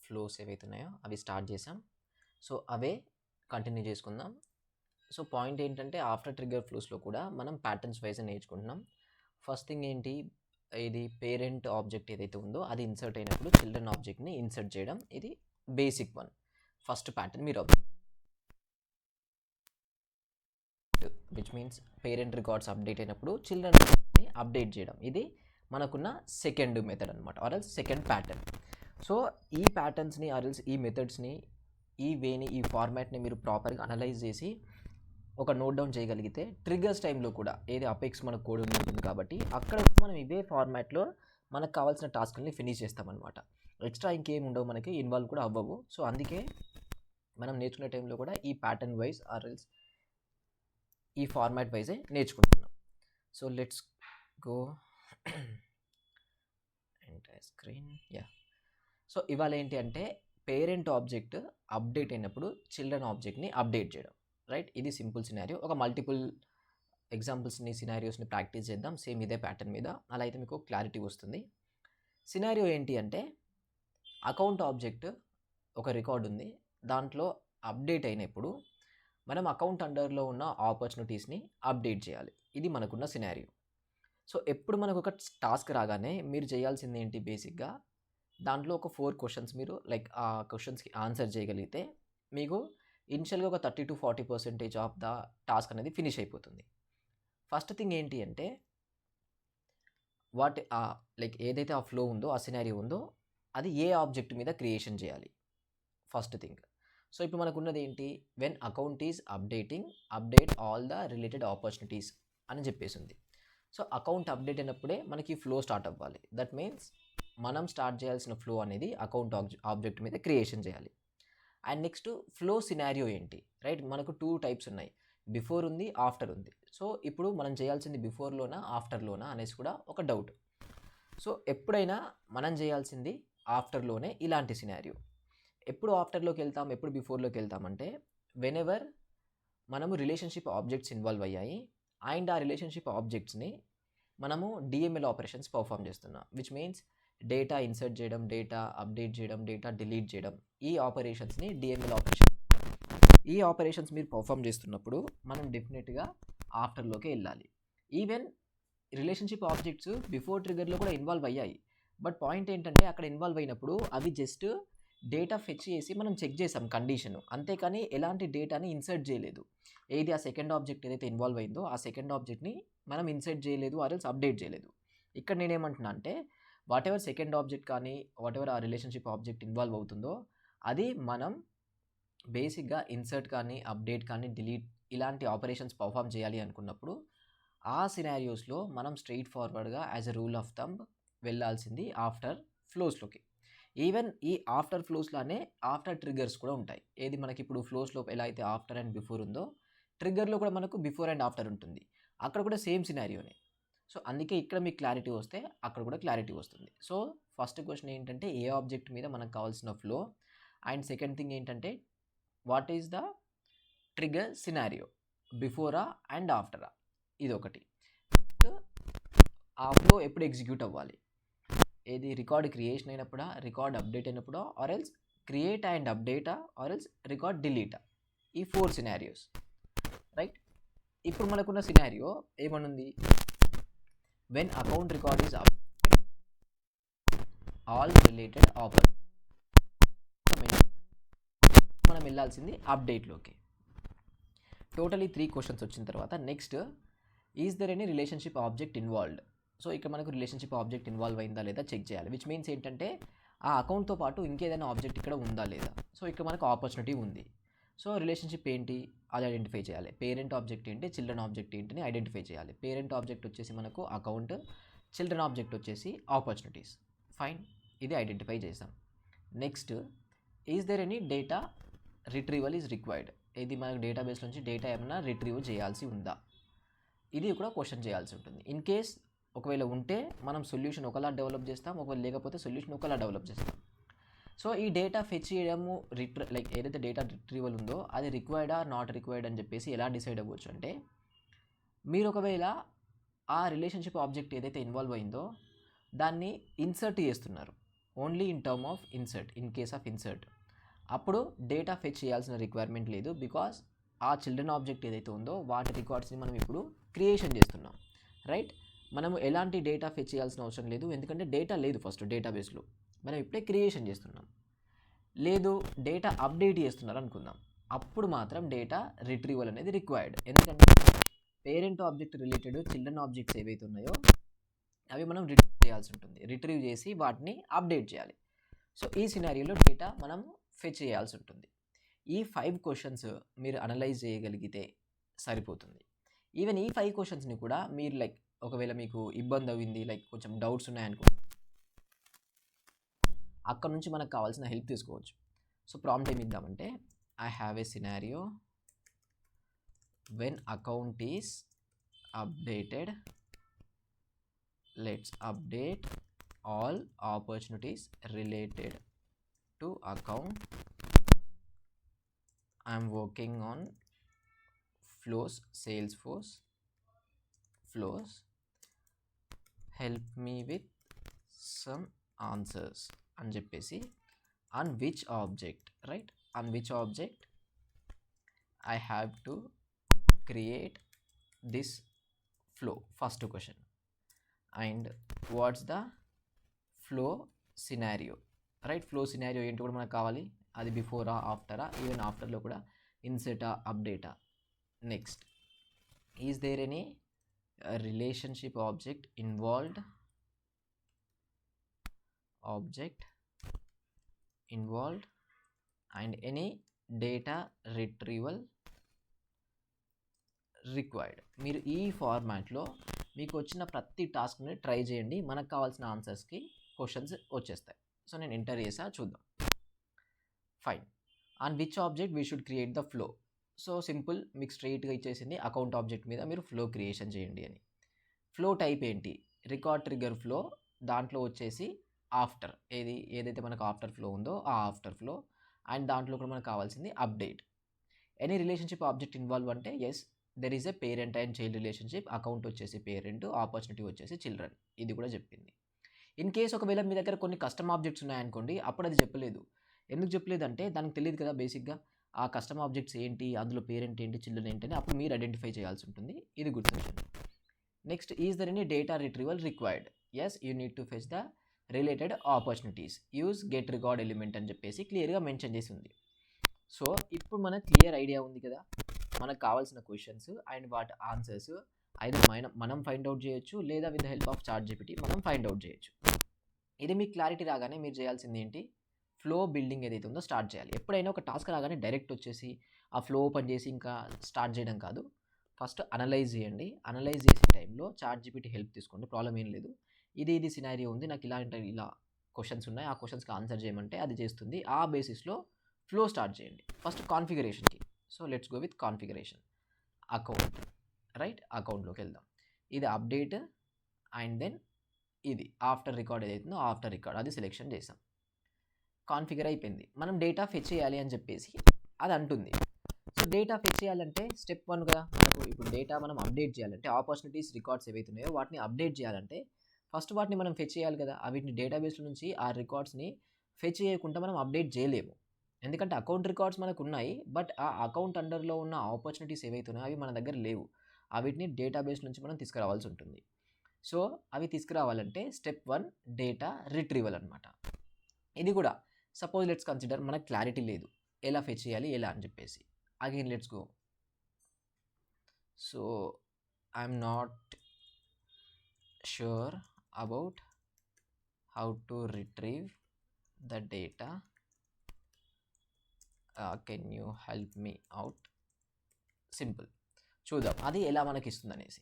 Flows ఏవైతే ఉన్నాయో అవి స్టార్ట్ చేసాం. సో అవే కంటిన్యూ చేసుకుందాం. సో పాయింట్ ఏంటంటే ఆఫ్టర్ ట్రిగ్గర్ ఫ్లోస్లో కూడా మనం ప్యాటర్న్స్ వైజ్ నేర్చుకుంటున్నాం. ఫస్ట్ థింగ్ ఏంటి, ఇది పేరెంట్ ఆబ్జెక్ట్ ఏదైతే ఉందో అది ఇన్సర్ట్ అయినప్పుడు చిల్డ్రన్ ఆబ్జెక్ట్ని ఇన్సర్ట్ చేయడం, ఇది బేసిక్ వన్. ఫస్ట్ ప్యాటర్న్ మీరు which means parent records update అయినప్పుడు చిల్డ్రన్ని అప్డేట్ చేయడం, ఇది మనకున్న సెకండ్ మెథడ్ అనమాట, ఆర్ఎల్స్ సెకండ్ ప్యాటర్న్. సో ఈ ప్యాటర్న్స్ని ఆర్ఎల్స్ ఈ మెథడ్స్ని, ఈ వేని, ఈ ఫార్మాట్ని మీరు ప్రాపర్గా అనలైజ్ చేసి ఒక నోట్ డౌన్ చేయగలిగితే ట్రిగ్గర్స్ టైంలో కూడా ఏది అపెక్స్ మనకు కోడ్ ఉంటుంది కాబట్టి అక్కడ మనం ఇదే ఫార్మాట్లో మనకు కావాల్సిన టాస్క్ని ఫినిష్ చేస్తామన్నమాట. ఎక్స్ట్రా ఇంకేం ఉండవు, మనకి ఇన్వాల్వ్ కూడా అవ్వవు. సో అందుకే మనం నేర్చుకునే టైంలో కూడా ఈ ప్యాటర్న్ వైజ్ ఆర్ఎల్స్ ఈ ఫార్మాట్ వైజే నేర్చుకుంటున్నాం. So let's go entire screen. So ఇవాళ ఏంటి అంటే పేరెంట్ ఆబ్జెక్ట్ అప్డేట్ అయినప్పుడు చిల్డ్రన్ ఆబ్జెక్ట్ని అప్డేట్ చేయడం, రైట్? ఇది సింపుల్ సినారియో. ఒక మల్టిపుల్ ఎగ్జాంపుల్స్ని, సినారియోస్ని ప్రాక్టీస్ చేద్దాం సేమ్ ఇదే ప్యాటర్న్ మీద, అలా అయితే మీకు క్లారిటీ వస్తుంది. సినారియో ఏంటి అంటే అకౌంట్ ఆబ్జెక్ట్ ఒక రికార్డ్ ఉంది, దాంట్లో అప్డేట్ అయినప్పుడు మనం అకౌంట్ అండర్లో ఉన్న ఆపర్చునిటీస్ని అప్డేట్ చేయాలి. ఇది మనకున్న సినారియో. సో ఎప్పుడు మనకు ఒక టాస్క్ రాగానే మీరు చేయాల్సింది ఏంటి, బేసిక్గా దాంట్లో ఒక 4 క్వశ్చన్స్ మీరు లైక్ ఆ క్వశ్చన్స్కి ఆన్సర్ చేయగలిగితే మీకు ఇనిషియల్గా ఒక 30 to 40% ఆఫ్ ద టాస్క్ అనేది ఫినిష్ అయిపోతుంది. ఫస్ట్ థింగ్ ఏంటి అంటే లైక్ ఏదైతే ఆ ఫ్లో ఉందో, ఆ సినారియో ఉందో, అది ఏ ఆబ్జెక్ట్ మీద క్రియేషన్ చేయాలి ఫస్ట్ థింగ్. సో ఇప్పుడు మనకు ఉన్నది ఏంటి, when account is update all the related opportunities అని చెప్పేసి ఉంది. సో అకౌంట్ అప్డేట్ అయినప్పుడే మనకి ఫ్లో స్టార్ట్ అవ్వాలి. దట్ మీన్స్ మనం స్టార్ట్ చేయాల్సిన ఫ్లో అనేది అకౌంట్ ఆబ్జెక్ట్ మీద క్రియేషన్ చేయాలి. అండ్ నెక్స్ట్ ఫ్లో సినారియో ఏంటి, రైట్? మనకు 2 టైప్స్ ఉన్నాయి, బిఫోర్ ఉంది, ఆఫ్టర్ ఉంది. సో ఇప్పుడు మనం చేయాల్సింది బిఫోర్లోనా ఆఫ్టర్లోనా అనేసి కూడా ఒక డౌట్. సో ఎప్పుడైనా మనం చేయాల్సింది ఆఫ్టర్లోనే ఇలాంటి సినారియో. ఎప్పుడు ఆఫ్టర్లోకి వెళ్తాం, ఎప్పుడు బిఫోర్లోకి వెళ్తామంటే వెనెవర్ మనము రిలేషన్షిప్ ఆబ్జెక్ట్స్ ఇన్వాల్వ్ అయ్యాయి అండ్ ఆ రిలేషన్షిప్ ఆబ్జెక్ట్స్ని మనము డిఎంఎల్ ఆపరేషన్స్ పర్ఫామ్ చేస్తున్నాం, విచ్ మీన్స్ డేటా ఇన్సర్ట్ చేయడం, డేటా అప్డేట్ చేయడం, డేటా డిలీట్ చేయడం, ఈ ఆపరేషన్స్ని డిఎంఎల్ ఆపరేషన్. ఈ ఆపరేషన్స్ మీరు పర్ఫామ్ చేస్తున్నప్పుడు మనం డెఫినెట్గా ఆఫ్టర్లోకి వెళ్ళాలి. ఈవెన్ రిలేషన్షిప్ ఆబ్జెక్ట్స్ బిఫోర్ ట్రిగర్లో కూడా ఇన్వాల్వ్ అయ్యాయి, బట్ పాయింట్ ఏంటంటే అక్కడ ఇన్వాల్వ్ అయినప్పుడు అవి జస్ట్ డేటా ఫెచ్ చేసి మనం చెక్ చేసాం కండిషను, అంతేకాని ఎలాంటి డేటాని ఇన్సర్ట్ చేయలేదు. ఏది ఆ సెకండ్ ఆబ్జెక్ట్ ఏదైతే ఇన్వాల్వ్ అయిందో ఆ సెకండ్ ఆబ్జెక్ట్ని మనం ఇన్సర్ట్ చేయలేదు, ఆర్ఎల్స్ అప్డేట్ చేయలేదు. ఇక్కడ నేనేమంటున్నా అంటే వాట్ ఎవర్ సెకండ్ ఆబ్జెక్ట్ కానీ వాట్ ఎవర్ ఆ రిలేషన్షిప్ ఆబ్జెక్ట్ ఇన్వాల్వ్ అవుతుందో అది మనం బేసిక్గా ఇన్సర్ట్ కానీ అప్డేట్ కానీ డిలీట్ ఇలాంటి ఆపరేషన్స్ పర్ఫామ్ చేయాలి అనుకున్నప్పుడు ఆ సినారియోస్లో మనం స్ట్రెయిట్ ఫార్వర్డ్గా as a rule of thumb వెళ్ళాల్సింది ఆఫ్టర్ ఫ్లోస్లోకి. ఈవెన్ ఈ ఆఫ్టర్ ఫ్లోస్లోనే ఆఫ్టర్ ట్రిగ్గర్స్ కూడా ఉంటాయి. ఏది మనకి ఇప్పుడు ఫ్లోస్లో ఎలా అయితే ఆఫ్టర్ అండ్ బిఫోర్ ఉందో ట్రిగ్గర్లో కూడా మనకు బిఫోర్ అండ్ ఆఫ్టర్ ఉంటుంది, అక్కడ కూడా సేమ్ సినారియోనే. సో అందుకే ఇక్కడ మీకు క్లారిటీ వస్తే అక్కడ కూడా క్లారిటీ వస్తుంది. సో ఫస్ట్ క్వశ్చన్ ఏంటంటే ఏ ఆబ్జెక్ట్ మీద మనకు కావాల్సిన ఫ్లో, అండ్ సెకండ్ థింగ్ ఏంటంటే what is the trigger scenario, బిఫోరా అండ్ ఆఫ్టరా, ఇది ఒకటి. ఆ ఫ్లో ఎప్పుడు ఎగ్జిక్యూట్ అవ్వాలి, ఏది రికార్డ్ క్రియేషన్ అయినప్పుడా, రికార్డ్ అప్డేట్ అయినప్పుడా, ఆర్ ఎల్స్ క్రియేట్ అండ్ అప్డేటా, ఆర్ ఎల్స్ రికార్డ్ డిలీటా, ఈ 4 సినారియోస్, రైట్? ఇప్పుడు మనకున్న సినారియో ఏమనుంది, when account record is updated all related ఆపర్, మనం వెళ్ళాల్సింది అప్డేట్లోకి. టోటలీ 3 క్వశ్చన్స్ వచ్చిన తర్వాత next is there any relationship object involved. So ఇక్కడ మనకు రిలేషన్షిప్ ఆబ్జెక్ట్ ఇన్వాల్వ్ అయిందా లేదా చెక్ చేయాలి, విచ్ మీన్స్ ఏంటంటే ఆ అకౌంట్తో పాటు ఇంకేదైనా ఆబ్జెక్ట్ ఇక్కడ ఉందా లేదా. సో ఇక్కడ మనకు ఆపర్చునిటీ ఉంది. సో రిలేషన్షిప్ ఏంటి అది ఐడెంటిఫై చేయాలి, పేరెంట్ ఆబ్జెక్ట్ ఏంటి, చిల్డ్రన్ ఆబ్జెక్ట్ ఏంటిని ఐడెంటిఫై చేయాలి. పేరెంట్ ఆబ్జెక్ట్ వచ్చేసి మనకు అకౌంట్, చిల్డ్రన్ ఆబ్జెక్ట్ వచ్చేసి ఆపర్చునిటీస్. ఫైన్, ఇది ఐడెంటిఫై చేసాం. Next is there any data retrieval is required, ఇది మనకు డేటాబేస్ నుంచి డేటా ఏమైనా రిట్రీవ్ చేయాల్సి ఉందా, ఇది కూడా క్వశ్చన్ చేయాల్సి ఉంటుంది. ఇన్ కేస్ ఒకవేళ ఉంటే మనం సొల్యూషన్ ఒకలా డెవలప్ చేస్తాం, ఒకవేళ లేకపోతే సొల్యూషన్ ఒకలా డెవలప్ చేస్తాం. సో ఈ డేటా ఫెచ్ చేయడము లైక్ ఏదైతే డేటా రిట్రీవల్ ఉందో అది రిక్వైర్డా నాట్ రిక్వైర్డ్ అని చెప్పేసి ఎలా డిసైడ్ అవ్వచ్చు అంటే, మీరు ఒకవేళ ఆ రిలేషన్షిప్ ఆబ్జెక్ట్ ఏదైతే ఇన్వాల్వ్ అయిందో దాన్ని ఇన్సర్ట్ చేస్తున్నారు, only in term of insert, in case of insert. అప్పుడు డేటా ఫెచ్ చేయాల్సిన రిక్వైర్మెంట్ లేదు, బికాస్ ఆ చిల్డ్రన్ ఆబ్జెక్ట్ ఏదైతే ఉందో వాటి రికార్డ్స్ని మనం ఇప్పుడు క్రియేషన్ చేస్తున్నాం, రైట్. మనము ఎలాంటి డేటా ఫెచ్ చేయాల్సిన అవసరం లేదు, ఎందుకంటే డేటా లేదు ఫస్ట్ డేటాబేస్లో, మనం ఇప్పుడే క్రియేషన్ చేస్తున్నాం. లేదు డేటా అప్డేట్ చేస్తున్నారు అనుకుందాం, అప్పుడు మాత్రం డేటా రిట్రీవల్ అనేది రిక్వైర్డ్. ఎందుకంటే parent object related children objects ఏవైతే ఉన్నాయో అవి మనం రిట్రీవ్ చేయాల్సి ఉంటుంది, రిట్రీవ్ చేసి వాటిని అప్డేట్ చేయాలి. సో ఈ సినారియోలో డేటా మనం ఫెచ్ చేయాల్సి ఉంటుంది. ఈ 5 క్వశ్చన్స్ మీరు అనలైజ్ చేయగలిగితే సరిపోతుంది. ఈవెన్ ఈ 5 క్వశ్చన్స్ని కూడా మీరు లైక్ ఒకవేళ మీకు ఇబ్బంది అయింది, లైక్ కొంచెం డౌట్స్ ఉన్నాయనుకో, అక్కడ నుంచి మనకు కావాల్సిన హెల్ప్ తీసుకోవచ్చు. సో ప్రాంప్ట్ ఏమి ఇద్దామంటే, I have a scenario when account is updated, let's update all opportunities related to account. I'm working on flows, Salesforce flows. Help me with some answers అని చెప్పేసి on which object, right? On which object I have to create this flow, first question. And what's the flow scenario, right. Flow scenario ఏంటి కూడా మనకు కావాలి, అది బిఫోరా ఆఫ్టరా, even ఆఫ్టర్లో కూడా ఇన్సెటా అప్డేటా. Next, is there any relationship object involved, and any data retrieval required. మీరు ఈ ఫార్మాట్లో మీకు వచ్చిన ప్రతి టాస్క్ని ట్రై చేయండి, మనకు కావాల్సిన ఆన్సర్స్కి క్వశ్చన్స్ వచ్చేస్తాయి. సో నేను ఎంటర్ చేసా, చూద్దాం. Fine. On which object we should create the flow. So simple, మీకు స్ట్రైట్గా ఇచ్చేసింది అకౌంట్ ఆబ్జెక్ట్ మీద మీరు ఫ్లో క్రియేషన్ చేయండి అని. ఫ్లో టైప్ ఏంటి, రికార్డ్ ట్రిగ్గర్ ఫ్లో. దాంట్లో వచ్చేసి ఆఫ్టర్, ఏదైతే మనకు ఆఫ్టర్ ఫ్లో ఉందో ఆ ఆఫ్టర్ ఫ్లో. అండ్ దాంట్లో కూడా మనకు కావాల్సింది update. Any relationship object involve అంటే yes, there is a parent and child relationship. Account వచ్చేసి పేరెంట్, ఆపర్చునిటీ వచ్చేసి చిల్డ్రన్. ఇది కూడా చెప్పింది. ఇన్ కేస్ ఒకవేళ మీ దగ్గర కొన్ని కస్టమ్ ఆబ్జెక్ట్స్ ఉన్నాయనుకోండి, అప్పుడు అది చెప్పలేదు. ఎందుకు చెప్పలేదు అంటే దానికి తెలియదు కదా బేసిక్గా ఆ కస్టమ్ ఆబ్జెక్ట్స్ ఏంటి, అందులో పేరెంట్ ఏంటి, చిల్డ్రన్ ఏంటి అని అప్పుడు మీరు ఐడెంటిఫై చేయాల్సి ఉంటుంది. ఇది గుర్తుంచండి. Next, is there any data retrieval required. Yes, you need to fetch the related opportunities, use get record element అని చెప్పేసి క్లియర్గా మెన్షన్ చేసి ఉంది. సో ఇప్పుడు మనకు క్లియర్ ఐడియా ఉంది కదా, మనకు కావాల్సిన క్వశ్చన్స్ అండ్ వాటి ఆన్సర్స్ ఐదర్ మనం ఫైండ్ అవుట్ చేయొచ్చు, లేదా with the help of ChatGPT మనం ఫైండ్ అవుట్ చేయొచ్చు. ఇది మీకు క్లారిటీ రాగానే మీరు చేయాల్సింది ఏంటి, ఫ్లో బిల్డింగ్ ఏదైతే ఉందో స్టార్ట్ చేయాలి. ఎప్పుడైనా ఒక టాస్క్ రాగానే డైరెక్ట్ వచ్చేసి ఆ ఫ్లో ఓపెన్ చేసి ఇంకా స్టార్ట్ చేయడం కాదు, ఫస్ట్ అనలైజ్ చేయండి. అనలైజ్ చేసే టైంలో చాట్‌జిపిటి హెల్ప్ తీసుకోండి, ప్రాబ్లం ఏం లేదు. ఇది సినారియో ఉంది, నాకు ఇలా క్వశ్చన్స్ ఉన్నాయి, ఆ క్వశ్చన్స్కి ఆన్సర్ చేయమంటే అది చేస్తుంది. ఆ బేసిస్లో ఫ్లో స్టార్ట్ చేయండి ఫస్ట్ కాన్ఫిగరేషన్కి. So let's go with configuration. Account, right, అకౌంట్లోకి వెళ్దాం. ఇది అప్డేట్ అండ్ దెన్ ఇది ఆఫ్టర్ రికార్డ్ ఏదైతుందో ఆఫ్టర్ రికార్డ్ అది సెలెక్షన్ చేసాం. కాన్ఫిగర్ అయిపోయింది. మనం డేటా ఫెచ్ చేయాలి అని చెప్పేసి అది అంటుంది. సో డేటా ఫెచ్ చేయాలంటే స్టెప్ 1 కదా, మనకు ఇప్పుడు డేటా మనం అప్డేట్ చేయాలంటే ఆపర్చునిటీస్ రికార్డ్స్ ఏవైతే ఉన్నాయో వాటిని అప్డేట్ చేయాలంటే ఫస్ట్ వాటిని మనం ఫెచ్ చేయాలి కదా. వీటిని డేటాబేస్లో నుంచి ఆ రికార్డ్స్ని ఫెచ్ చేయకుండా మనం అప్డేట్ చేయలేము, ఎందుకంటే అకౌంట్ రికార్డ్స్ మనకు ఉన్నాయి, బట్ ఆ అకౌంట్ అండర్లో ఉన్న ఆపర్చునిటీస్ ఏవైతే ఉన్నాయో అవి మన దగ్గర లేవు. వీటిని డేటాబేస్ నుంచి మనం తీసుకురావాల్సి ఉంటుంది. సో అవి తీసుకురావాలంటే స్టెప్ 1 డేటా రిట్రీవల్ అనమాట. ఇది కూడా సపోజ్ లెట్స్ కన్సిడర్ మనకు క్లారిటీ లేదు ఎలా ఫెచ్ చేయాలి ఎలా అని చెప్పేసి. Again let's go. So I'm not sure about how to retrieve the data, can you help me out. Simple, చూద్దాం అది ఎలా మనకి ఇస్తుంది అనేసి.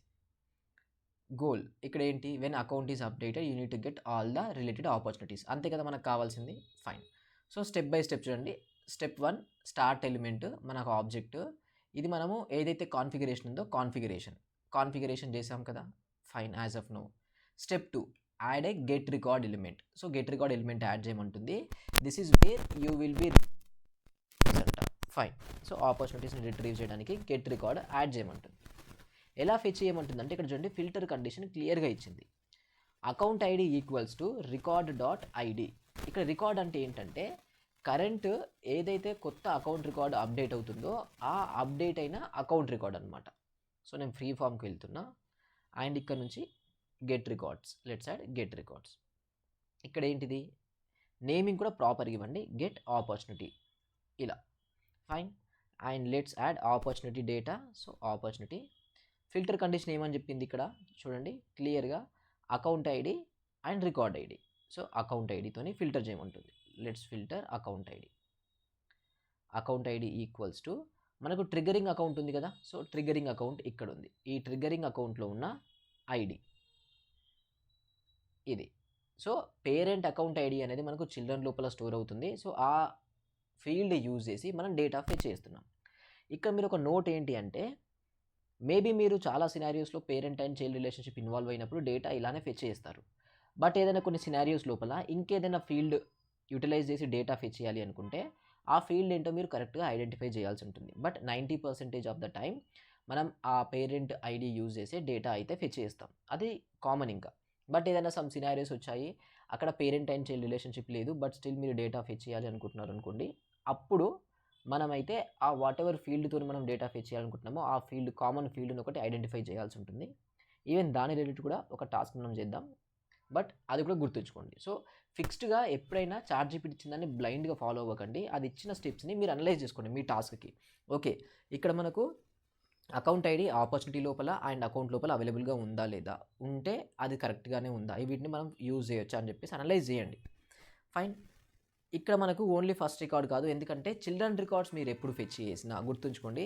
గోల్ ఇక్కడ ఏంటి, when account is updated you need to get all the related opportunities, అంతే కదా మనకు కావాల్సింది. Fine. So step by step చూడండి. స్టెప్ 1 స్టార్ట్ ఎలిమెంట్ మనకు ఆబ్జెక్ట్, ఇది మనము ఏదైతే కాన్ఫిగరేషన్ ఉందో కాన్ఫిగరేషన్ చేసాం కదా. Fine, as of now. Step 2 add a get record element. So get record element add చేయమంటుంది. This is where you will be అంట. ఫైన్. సో ఆపర్చునిటీస్ని రిట్రీవ్ చేయడానికి గెట్ రికార్డ్ యాడ్ చేయమంటుంది. ఎలా ఫెచ్ చేయమంటుంది అంటే ఇక్కడ చూడండి ఫిల్టర్ కండిషన్ క్లియర్గా ఇచ్చింది. Account ID equals to record dot ID. ఇక్కడ రికార్డ్ అంటే ఏంటంటే కరెంట్ ఏదైతే కొత్త అకౌంట్ రికార్డ్ అప్డేట్ అవుతుందో ఆ అప్డేట్ అయిన అకౌంట్ రికార్డ్ అనమాట. సో నేను ఫ్రీ ఫామ్కి వెళ్తున్నా అండ్ ఇక్కడ నుంచి get records, let's add get records. ఇక్కడ ఏంటిది నేమింగ్ కూడా ప్రాపర్ ఇవ్వండి, గెట్ ఆపర్చునిటీ ఇలా fine. And let's add opportunity data. So opportunity filter condition ఏమని చెప్పింది ఇక్కడ చూడండి క్లియర్గా, account ID and record ID. So account ఐడితోని ఫిల్టర్ చేయమంటుంది. Let's filter account ID. Account ID equals to మనకు ట్రిగ్గరింగ్ అకౌంట్ ఉంది కదా, సో ట్రిగ్గరింగ్ అకౌంట్ ఇక్కడ ఉంది. ఈ ట్రిగ్గరింగ్ అకౌంట్లో ఉన్న ఐడి ఇది. సో పేరెంట్ అకౌంట్ ఐడి అనేది మనకు చిల్డ్రన్ లోపల స్టోర్ అవుతుంది. సో ఆ ఫీల్డ్ యూజ్ చేసి మనం డేటా ఫెచ్ చేస్తున్నాం. ఇక్కడ మీరు ఒక నోట్ ఏంటి అంటే మేబీ మీరు చాలా సినారియోస్లో parent and child relationship involve అయినప్పుడు డేటా ఇలానే ఫెచ్ చేస్తారు. బట్ ఏదైనా కొన్ని సినారియోస్ లోపల ఇంకేదైనా ఫీల్డ్ యూటిలైజ్ చేసి డేటా ఫెచ్ చేయాలి అనుకుంటే ఆ ఫీల్డ్ ఏంటో మీరు కరెక్ట్గా ఐడెంటిఫై చేయాల్సి ఉంటుంది. బట్ 90% ఆఫ్ ద టైం మనం ఆ పేరెంట్ ఐడి యూజ్ చేసే డేటా అయితే ఫెచ్ చేస్తాం, అది కామన్. ఇంకా బట్ ఏదైనా సమ్ సినారియోస్ వచ్చాయి అక్కడ పేరెంట్ అండ్ చైల్డ్ రిలేషన్షిప్ లేదు బట్ స్టిల్ మీరు డేటా ఫెచ్ చేయాలి అనుకుంటున్నారు అనుకోండి, అప్పుడు మనమైతే ఆ వాట్ ఎవర్ ఫీల్డ్తో మనం డేటా ఫెచ్ చేయాలనుకుంటున్నామో ఆ ఫీల్డ్ కామన్ ఫీల్డ్ని ఒకటి ఐడెంటిఫై చేయాల్సి ఉంటుంది. ఈవెన్ దాని రిలేటెడ్ కూడా ఒక టాస్క్ మనం చేద్దాం, బట్ అది కూడా గుర్తుంచుకోండి. సో ఫిక్స్డ్గా ఎప్పుడైనా చాట్‌జీపీటీ ఇచ్చిందాన్ని బ్లైండ్గా ఫాలో అవ్వకండి, అది ఇచ్చిన స్టెప్స్ని మీరు అనలైజ్ చేసుకోండి మీ టాస్క్కి. ఓకే ఇక్కడ మనకు అకౌంట్ ఐడి ఆపర్చునిటీ లోపల అండ్ అకౌంట్ లోపల అవైలబుల్గా ఉందా లేదా, ఉంటే అది కరెక్ట్గానే ఉందా, వీటిని మనం యూజ్ చేయొచ్చా అని చెప్పేసి అనలైజ్ చేయండి. ఫైన్. ఇక్కడ మనకు ఓన్లీ ఫస్ట్ రికార్డ్ కాదు, ఎందుకంటే చిల్డ్రన్ రికార్డ్స్ మీరు ఎప్పుడు ఫెచ్ చేసినా గుర్తుంచుకోండి,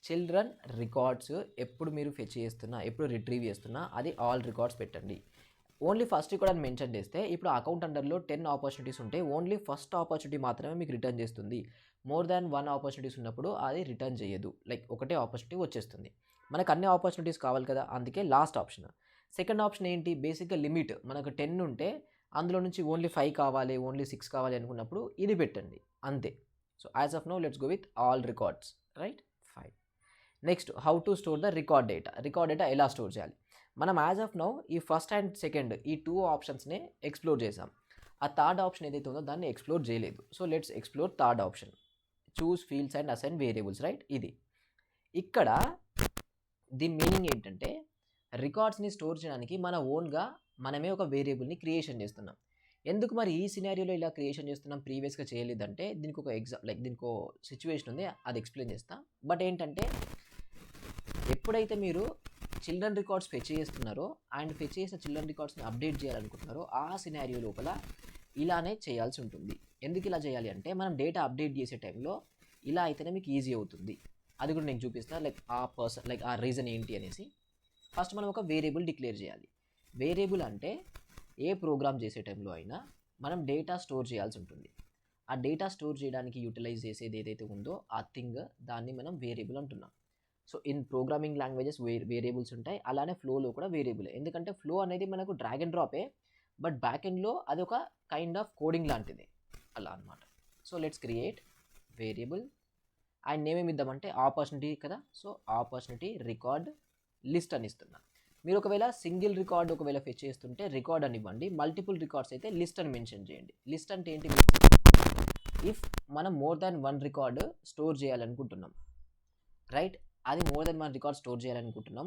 చిల్డ్రన్ రికార్డ్స్ ఎప్పుడు మీరు ఫెచ్ చేస్తున్నా ఎప్పుడు రిట్రీవ్ చేస్తున్నా అది ఆల్ రికార్డ్స్ పెట్టండి. ఓన్లీ ఫస్ట్ రికార్డ్ అని మెన్షన్ చేస్తే ఇప్పుడు అకౌంట్ అండర్లో 10 ఆపర్చునిటీస్ ఉంటే ఓన్లీ ఫస్ట్ ఆపర్చునిటీ మాత్రమే మీకు రిటర్న్ చేస్తుంది. మోర్ దాన్ 1 ఆపర్చునిటీస్ ఉన్నప్పుడు అది రిటర్న్ చేయదు, లైక్ ఒకటే ఆపర్చునిటీ వచ్చేస్తుంది. మనకు అన్ని ఆపర్చునిటీస్ కావాలి కదా, అందుకే లాస్ట్ ఆప్షన్. సెకండ్ ఆప్షన్ ఏంటి, బేసిక్గా లిమిట్ మనకు 10 ఉంటే అందులో నుంచి ఓన్లీ 5 కావాలి ఓన్లీ 6 కావాలి అనుకున్నప్పుడు ఇది పెట్టండి అంతే. So as of now let's go with all records, right. Fine. Next how to store the record data. Record data ఎలా స్టోర్ చేయాలి, మనం యాజ్ ఆఫ్ నౌ ఈ ఫస్ట్ అండ్ సెకండ్ ఈ 2 ఆప్షన్స్ని ఎక్స్ప్లోర్ చేసాం. ఆ థర్డ్ ఆప్షన్ ఏదైతే ఉందో దాన్ని ఎక్స్ప్లోర్ చేయలేదు. So let's explore third option, choose fields and assign variables, right. ఇది ఇక్కడ దీని మీనింగ్ ఏంటంటే రికార్డ్స్ని స్టోర్ చేయడానికి మన ఓన్గా మనమే ఒక వేరియబుల్ని క్రియేషన్ చేస్తున్నాం. ఎందుకు మరి ఈ సినారియోలో ఇలా క్రియేషన్ చేస్తున్నాం, ప్రీవియస్గా చేయలేదంటే దీనికి ఒక లైక్ దీనికి ఒక సిచ్యువేషన్ ఉంది, అది ఎక్స్ప్లెయిన్ చేస్తాం. బట్ ఏంటంటే ఎప్పుడైతే మీరు చిల్డ్రన్ రికార్డ్స్ ఫెచ్ చేస్తున్నారో అండ్ ఫెచ్ చేసిన చిల్డ్రన్ రికార్డ్స్ని అప్డేట్ చేయాలనుకుంటున్నారో ఆ సినారియో లోపల ఇలానే చేయాల్సి ఉంటుంది. ఎందుకు ఇలా చేయాలి అంటే మనం డేటా అప్డేట్ చేసే టైంలో ఇలా అయితేనే మీకు ఈజీ అవుతుంది. అది కూడా నేను చూపిస్తాను, లైక్ ఆ పర్సన్ లైక్ ఆ రీజన్ ఏంటి అనేసి. ఫస్ట్ మనం ఒక వేరియబుల్ డిక్లేర్ చేయాలి. వేరియబుల్ అంటే ఏ ప్రోగ్రామ్ చేసే టైంలో అయినా మనం డేటా స్టోర్ చేయాల్సి ఉంటుంది. ఆ డేటా స్టోర్ చేయడానికి యూటిలైజ్ చేసేది ఏదైతే ఉందో ఆ థింగ్ దాన్ని మనం వేరియబుల్ అంటున్నాం. So in programming languages variables ఉంటాయి, అలానే ఫ్లోలో కూడా వేరియబుల్. ఎందుకంటే ఫ్లో అనేది మనకు డ్రాగ్ అండ్ డ్రాపే, బట్ బ్యాక్ ఎండ్లో అది ఒక కైండ్ ఆఫ్ కోడింగ్ లాంటిది అలా అనమాట. So let's create variable and name ఏమి ఇద్దామంటే ఆపర్చునిటీ కదా, సో ఆపర్చునిటీ రికార్డ్ లిస్ట్ అని ఇస్తున్నా. మీరు ఒకవేళ సింగిల్ రికార్డ్ ఒకవేళ ఫెచ్ చేస్తుంటే రికార్డ్ అని ఇవ్వండి, మల్టిపుల్ రికార్డ్స్ అయితే లిస్ట్ అని మెన్షన్ చేయండి. లిస్ట్ అంటే ఏంటి, ఇఫ్ మనం మోర్ దాన్ 1 రికార్డ్ స్టోర్ చేయాలనుకుంటున్నాం, రైట్, అది మోర్ దెన్ 1 రికార్డ్ స్టోర్ చేయాలనుకుంటున్నాం,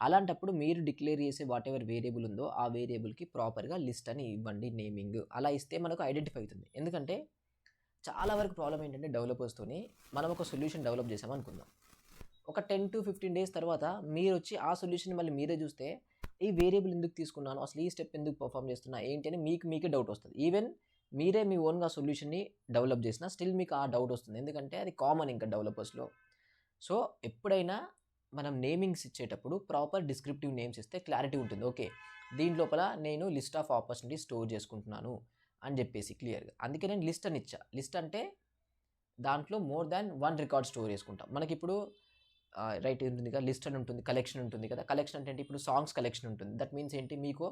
అలాంటప్పుడు మీరు డిక్లేర్ చేసే వాట్ ఎవర్ వేరియబుల్ ఉందో ఆ వేరియబుల్కి ప్రాపర్గా లిస్ట్ అని ఇవ్వండి నేమింగ్. అలా ఇస్తే మనకు ఐడెంటిఫై అవుతుంది. ఎందుకంటే చాలా వరకు ప్రాబ్లం ఏంటంటే డెవలపర్స్తోని మనం ఒక సొల్యూషన్ డెవలప్ చేసాం అనుకుందాం, ఒక 10 to 15 డేస్ తర్వాత మీరు వచ్చి ఆ సొల్యూషన్ మళ్ళీ మీరే చూస్తే ఈ వేరియబుల్ ఎందుకు తీసుకున్నాను, అసలు ఈ స్టెప్ ఎందుకు పర్ఫామ్ చేస్తున్నా ఏంటి అని మీకే డౌట్ వస్తుంది. ఈవెన్ మీరే మీ ఓన్గా సొల్యూషన్ని డెవలప్ చేసినా స్టిల్ మీకు ఆ డౌట్ వస్తుంది, ఎందుకంటే అది కామన్ ఇంకా డెవలపర్స్లో. సో ఎప్పుడైనా మనం నేమింగ్స్ ఇచ్చేటప్పుడు ప్రాపర్ డిస్క్రిప్టివ్ నేమ్స్ ఇస్తే క్లారిటీ ఉంటుంది. ఓకే దీంట్లోపల నేను లిస్ట్ ఆఫ్ ఆపర్చునిటీ స్టోర్ చేసుకుంటున్నాను అని చెప్పేసి క్లియర్గా. అందుకే నేను లిస్ట్ అని ఇచ్చా. లిస్ట్ అంటే దాంట్లో మోర్ దాన్ 1 రికార్డ్ స్టోర్ చేసుకుంటాం. మనకి ఇప్పుడు రైట్ ఉంటుంది కదా, లిస్ట్ అని ఉంటుంది, కలెక్షన్ ఉంటుంది కదా. కలెక్షన్ అంటే ఏంటి, ఇప్పుడు సాంగ్స్ కలెక్షన్ ఉంటుంది. దట్ మీన్స్ ఏంటి, మీకు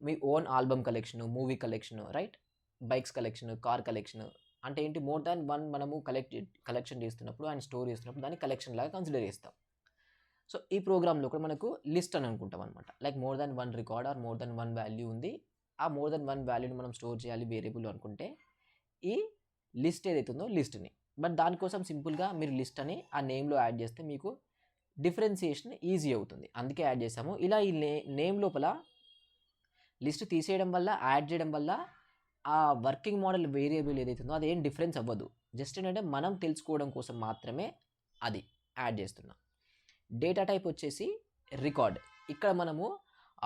మీ own album collection, movie collection, right, bikes collection, car collection అంటే ఏంటి, మోర్ దాన్ 1 మనము కలెక్షన్ చేస్తున్నప్పుడు అండ్ స్టోర్ చేస్తున్నప్పుడు దాన్ని కలెక్షన్ లాగా కన్సిడర్ చేస్తాం. సో ఈ ప్రోగ్రామ్లో కూడా మనకు లిస్ట్ అని అనుకుంటాం అనమాట, like more than 1 record or more than 1 value ఉంది ఆ మోర్ దెన్ వన్ వాల్యూని మనం స్టోర్ చేయాలి వేరియబుల్ అనుకుంటే ఈ లిస్ట్ ఏదైతే ఉందో లిస్ట్ని. బట్ దానికోసం సింపుల్గా మీరు లిస్ట్ అని ఆ నేమ్లో యాడ్ చేస్తే మీకు డిఫరెన్సియేషన్ ఈజీ అవుతుంది, అందుకే యాడ్ చేసాము. ఇలా ఈ నేమ్ లోపల లిస్ట్ తీసేయడం వల్ల యాడ్ చేయడం వల్ల ఆ వర్కింగ్ మోడల్ వేరియబుల్ ఏదైతే ఉందో అదేం డిఫరెన్స్ అవ్వదు. జస్ట్ ఏంటంటే మనం తెలుసుకోవడం కోసం మాత్రమే అది యాడ్ చేస్తున్నాం. డేటా టైప్ వచ్చేసి రికార్డ్. ఇక్కడ మనము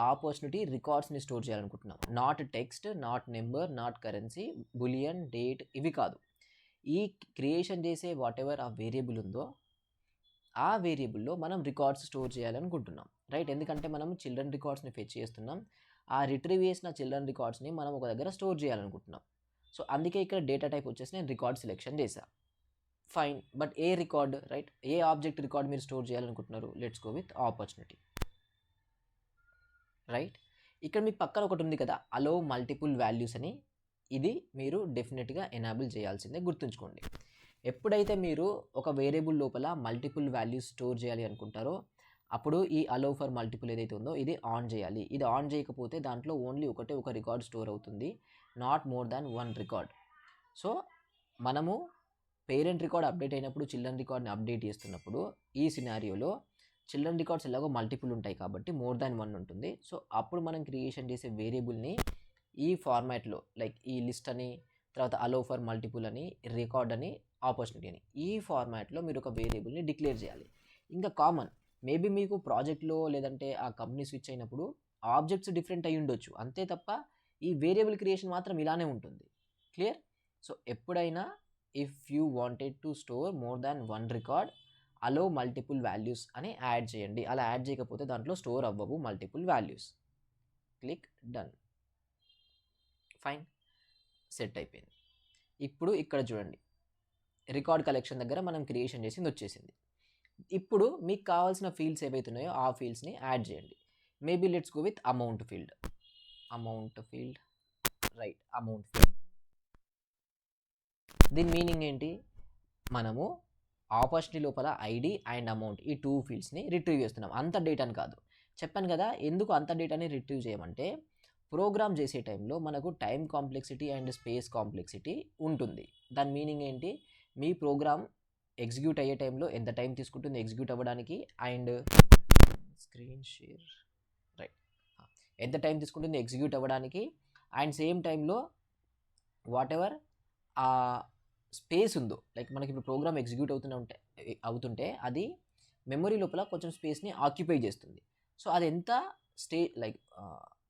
ఆపర్చునిటీ రికార్డ్స్ని స్టోర్ చేయాలనుకుంటున్నాం. Not text, not number, not currency, boolean, date ఇవి కాదు. ఈ క్రియేషన్ చేసే వాట్ ఎవర్ ఆ వేరియబుల్ ఉందో ఆ వేరియబుల్లో మనం రికార్డ్స్ స్టోర్ చేయాలనుకుంటున్నాం, రైట్? ఎందుకంటే మనం చిల్డ్రన్ రికార్డ్స్ని ఫెచ్ చేస్తున్నాం. ఆ రిట్రీవ్ చేసిన చిల్డ్రన్ రికార్డ్స్ని మనం ఒక దగ్గర స్టోర్ చేయాలనుకుంటున్నాం. సో అందుకే ఇక్కడ డేటా టైప్ వచ్చేసి నేను రికార్డ్ సెలెక్షన్ చేశాను. Fine, but A record, right? A object record మీరు స్టోర్ చేయాలనుకుంటున్నారు? Let's go with opportunity, right? ఇక్కడ మీకు పక్కన ఒకటి ఉంది కదా, అలో మల్టిపుల్ వాల్యూస్ అని. ఇది మీరు డెఫినెట్గా ఎనాబుల్ చేయాల్సిందే, గుర్తుంచుకోండి. ఎప్పుడైతే మీరు ఒక వేరియబుల్ లోపల మల్టిపుల్ వాల్యూస్ స్టోర్ చేయాలి అనుకుంటారో అప్పుడు ఈ అలో ఫర్ మల్టిపుల్ ఏదైతే ఉందో ఇది ఆన్ చేయాలి. ఇది ఆన్ చేయకపోతే దాంట్లో ఓన్లీ ఒక రికార్డ్ స్టోర్ అవుతుంది, not more than one record. So మనము పేరెంట్ రికార్డ్ అప్డేట్ అయినప్పుడు చిల్డ్రన్ రికార్డ్ని అప్డేట్ చేస్తున్నప్పుడు ఈ సినారియోలో చిల్డ్రన్ రికార్డ్స్ ఎలాగో మల్టిపుల్ ఉంటాయి కాబట్టి మోర్ దాన్ వన్ ఉంటుంది. సో అప్పుడు మనం క్రియేషన్ చేసే వేరియబుల్ని ఈ ఫార్మాట్లో, లైక్ ఈ లిస్ట్ అని, తర్వాత అలో ఫర్ మల్టిపుల్ అని, రికార్డ్ అని, ఆపర్చునిటీ అని, ఈ ఫార్మాట్లో మీరు ఒక వేరియబుల్ని డిక్లేర్ చేయాలి. ఇంకా కామన్, మేబీ మీకు ప్రాజెక్ట్లో లేదంటే ఆ కంపెనీ స్విచ్ అయినప్పుడు ఆబ్జెక్ట్స్ డిఫరెంట్ అయి ఉండొచ్చు, అంతే తప్ప ఈ వేరియబుల్ క్రియేషన్ మాత్రం ఇలానే ఉంటుంది. క్లియర్? సో ఎప్పుడైనా if you wanted to store more than one record, allow multiple values అని యాడ్ చేయండి. అలా యాడ్ చేయకపోతే దాంట్లో స్టోర్ అవ్వవు multiple values. Click done. Fine, set అయిపోయింది. ఇప్పుడు ఇక్కడ చూడండి, రికార్డ్ కలెక్షన్ దగ్గర మనం క్రియేషన్ చేసింది వచ్చేసింది. ఇప్పుడు మీకు కావాల్సిన ఫీల్డ్స్ ఏవైతే ఉన్నాయో ఆ ఫీల్డ్స్ని యాడ్ చేయండి. Maybe let's go with amount field. Right, amount field. దీని మీనింగ్ ఏంటి? మనము ఆపర్చునిటీ లోపల ఐడి అండ్ అమౌంట్ ఈ టూ ఫీల్డ్స్ని రిట్రీవ్ చేస్తున్నాం, అంత డేటాని కాదు. చెప్పాను కదా ఎందుకు అంత డేటాని రిట్రీవ్ చేయమంటే, ప్రోగ్రామ్ చేసే టైంలో మనకు time complexity and space complexity ఉంటుంది. దాని మీనింగ్ ఏంటి? మీ ప్రోగ్రామ్ ఎగ్జిక్యూట్ అయ్యే టైంలో ఎంత టైం తీసుకుంటుంది ఎగ్జిక్యూట్ అవ్వడానికి, అండ్ స్క్రీన్ షేర్, రైట్, ఎంత టైం తీసుకుంటుంది ఎగ్జిక్యూట్ అవ్వడానికి, అండ్ సేమ్ టైంలో వాట్ ఎవర్ ఆ స్పేస్ ఉందో, లైక్ మనకి ఇప్పుడు ప్రోగ్రామ్ ఎగ్జిక్యూట్ అవుతుంటే అది మెమరీ లోపల కొంచెం స్పేస్ని ఆక్యుపై చేస్తుంది. సో అది ఎంత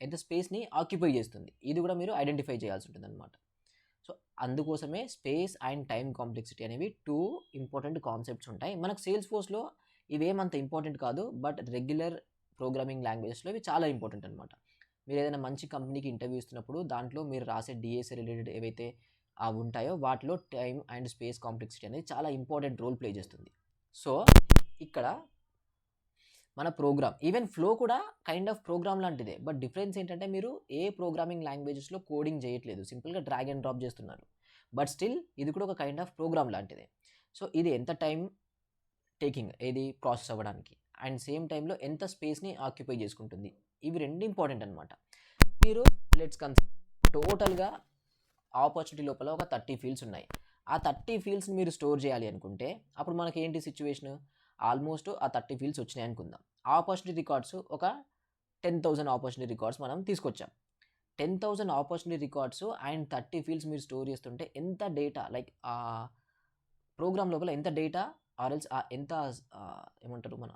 ఎంత స్పేస్ని ఆక్యుపై చేస్తుంది, ఇది కూడా మీరు ఐడెంటిఫై చేయాల్సి ఉంటుంది అనమాట. సో అందుకోసమే స్పేస్ అండ్ టైం కాంప్లెక్సిటీ అనేవి టూ ఇంపార్టెంట్ కాన్సెప్ట్స్ ఉంటాయి. మనకు సేల్స్ ఫోర్స్లో ఇవేమంత ఇంపార్టెంట్ కాదు, బట్ రెగ్యులర్ ప్రోగ్రామింగ్ లాంగ్వేజెస్లో ఇవి చాలా ఇంపార్టెంట్ అనమాట. మీరు ఏదైనా మంచి కంపెనీకి ఇంటర్వ్యూ ఇస్తున్నప్పుడు దాంట్లో మీరు రాసే డిఎస్ఏ రిలేటెడ్ ఏవైతే ఉంటాయో వాటిలో టైం అండ్ స్పేస్ కాంప్లెక్సిటీ అనేది చాలా ఇంపార్టెంట్ రోల్ ప్లే చేస్తుంది. సో ఇక్కడ మన ప్రోగ్రామ్, ఈవెన్ ఫ్లో కూడా కైండ్ ఆఫ్ ప్రోగ్రామ్ లాంటిదే, బట్ డిఫరెన్స్ ఏంటంటే మీరు ఏ ప్రోగ్రామింగ్ లాంగ్వేజెస్లో కోడింగ్ చేయట్లేదు, సింపుల్గా డ్రాగ్ అండ్ డ్రాప్ చేస్తున్నారు, బట్ స్టిల్ ఇది కూడా ఒక కైండ్ ఆఫ్ ప్రోగ్రామ్ లాంటిదే. సో ఇది ఎంత టైం టేకింగ్ ఏది ప్రాసెస్ అవ్వడానికి, అండ్ సేమ్ టైంలో ఎంత స్పేస్ని ఆక్యుపై చేసుకుంటుంది, ఇవి రెండు ఇంపార్టెంట్ అనమాట. మీరు లెట్స్ కన్సిడర్ టోటల్గా ఆపర్చునిటీ లోపల ఒక 30 ఫీల్డ్స్ ఉన్నాయి. ఆ 30 ఫీల్డ్స్ని మీరు స్టోర్ చేయాలి అనుకుంటే అప్పుడు మనకి ఏంటి సిచ్యువేషన్? ఆల్మోస్ట్ ఆ 30 ఫీల్డ్స్ వచ్చినాయి అనుకుందాం. ఆపర్చునిటీ రికార్డ్స్ ఒక 10,000 ఆపర్చునిటీ రికార్డ్స్ మనం తీసుకొచ్చాం. 10,000 ఆపర్చునిటీ రికార్డ్స్ అండ్ 30 ఫీల్డ్స్ మీరు స్టోర్ చేస్తుంటే ఎంత డేటా, లైక్ ఆ ప్రోగ్రామ్ లోపల ఎంత డేటా ఆర్ఎల్స్ ఎంత ఏమంటారు మన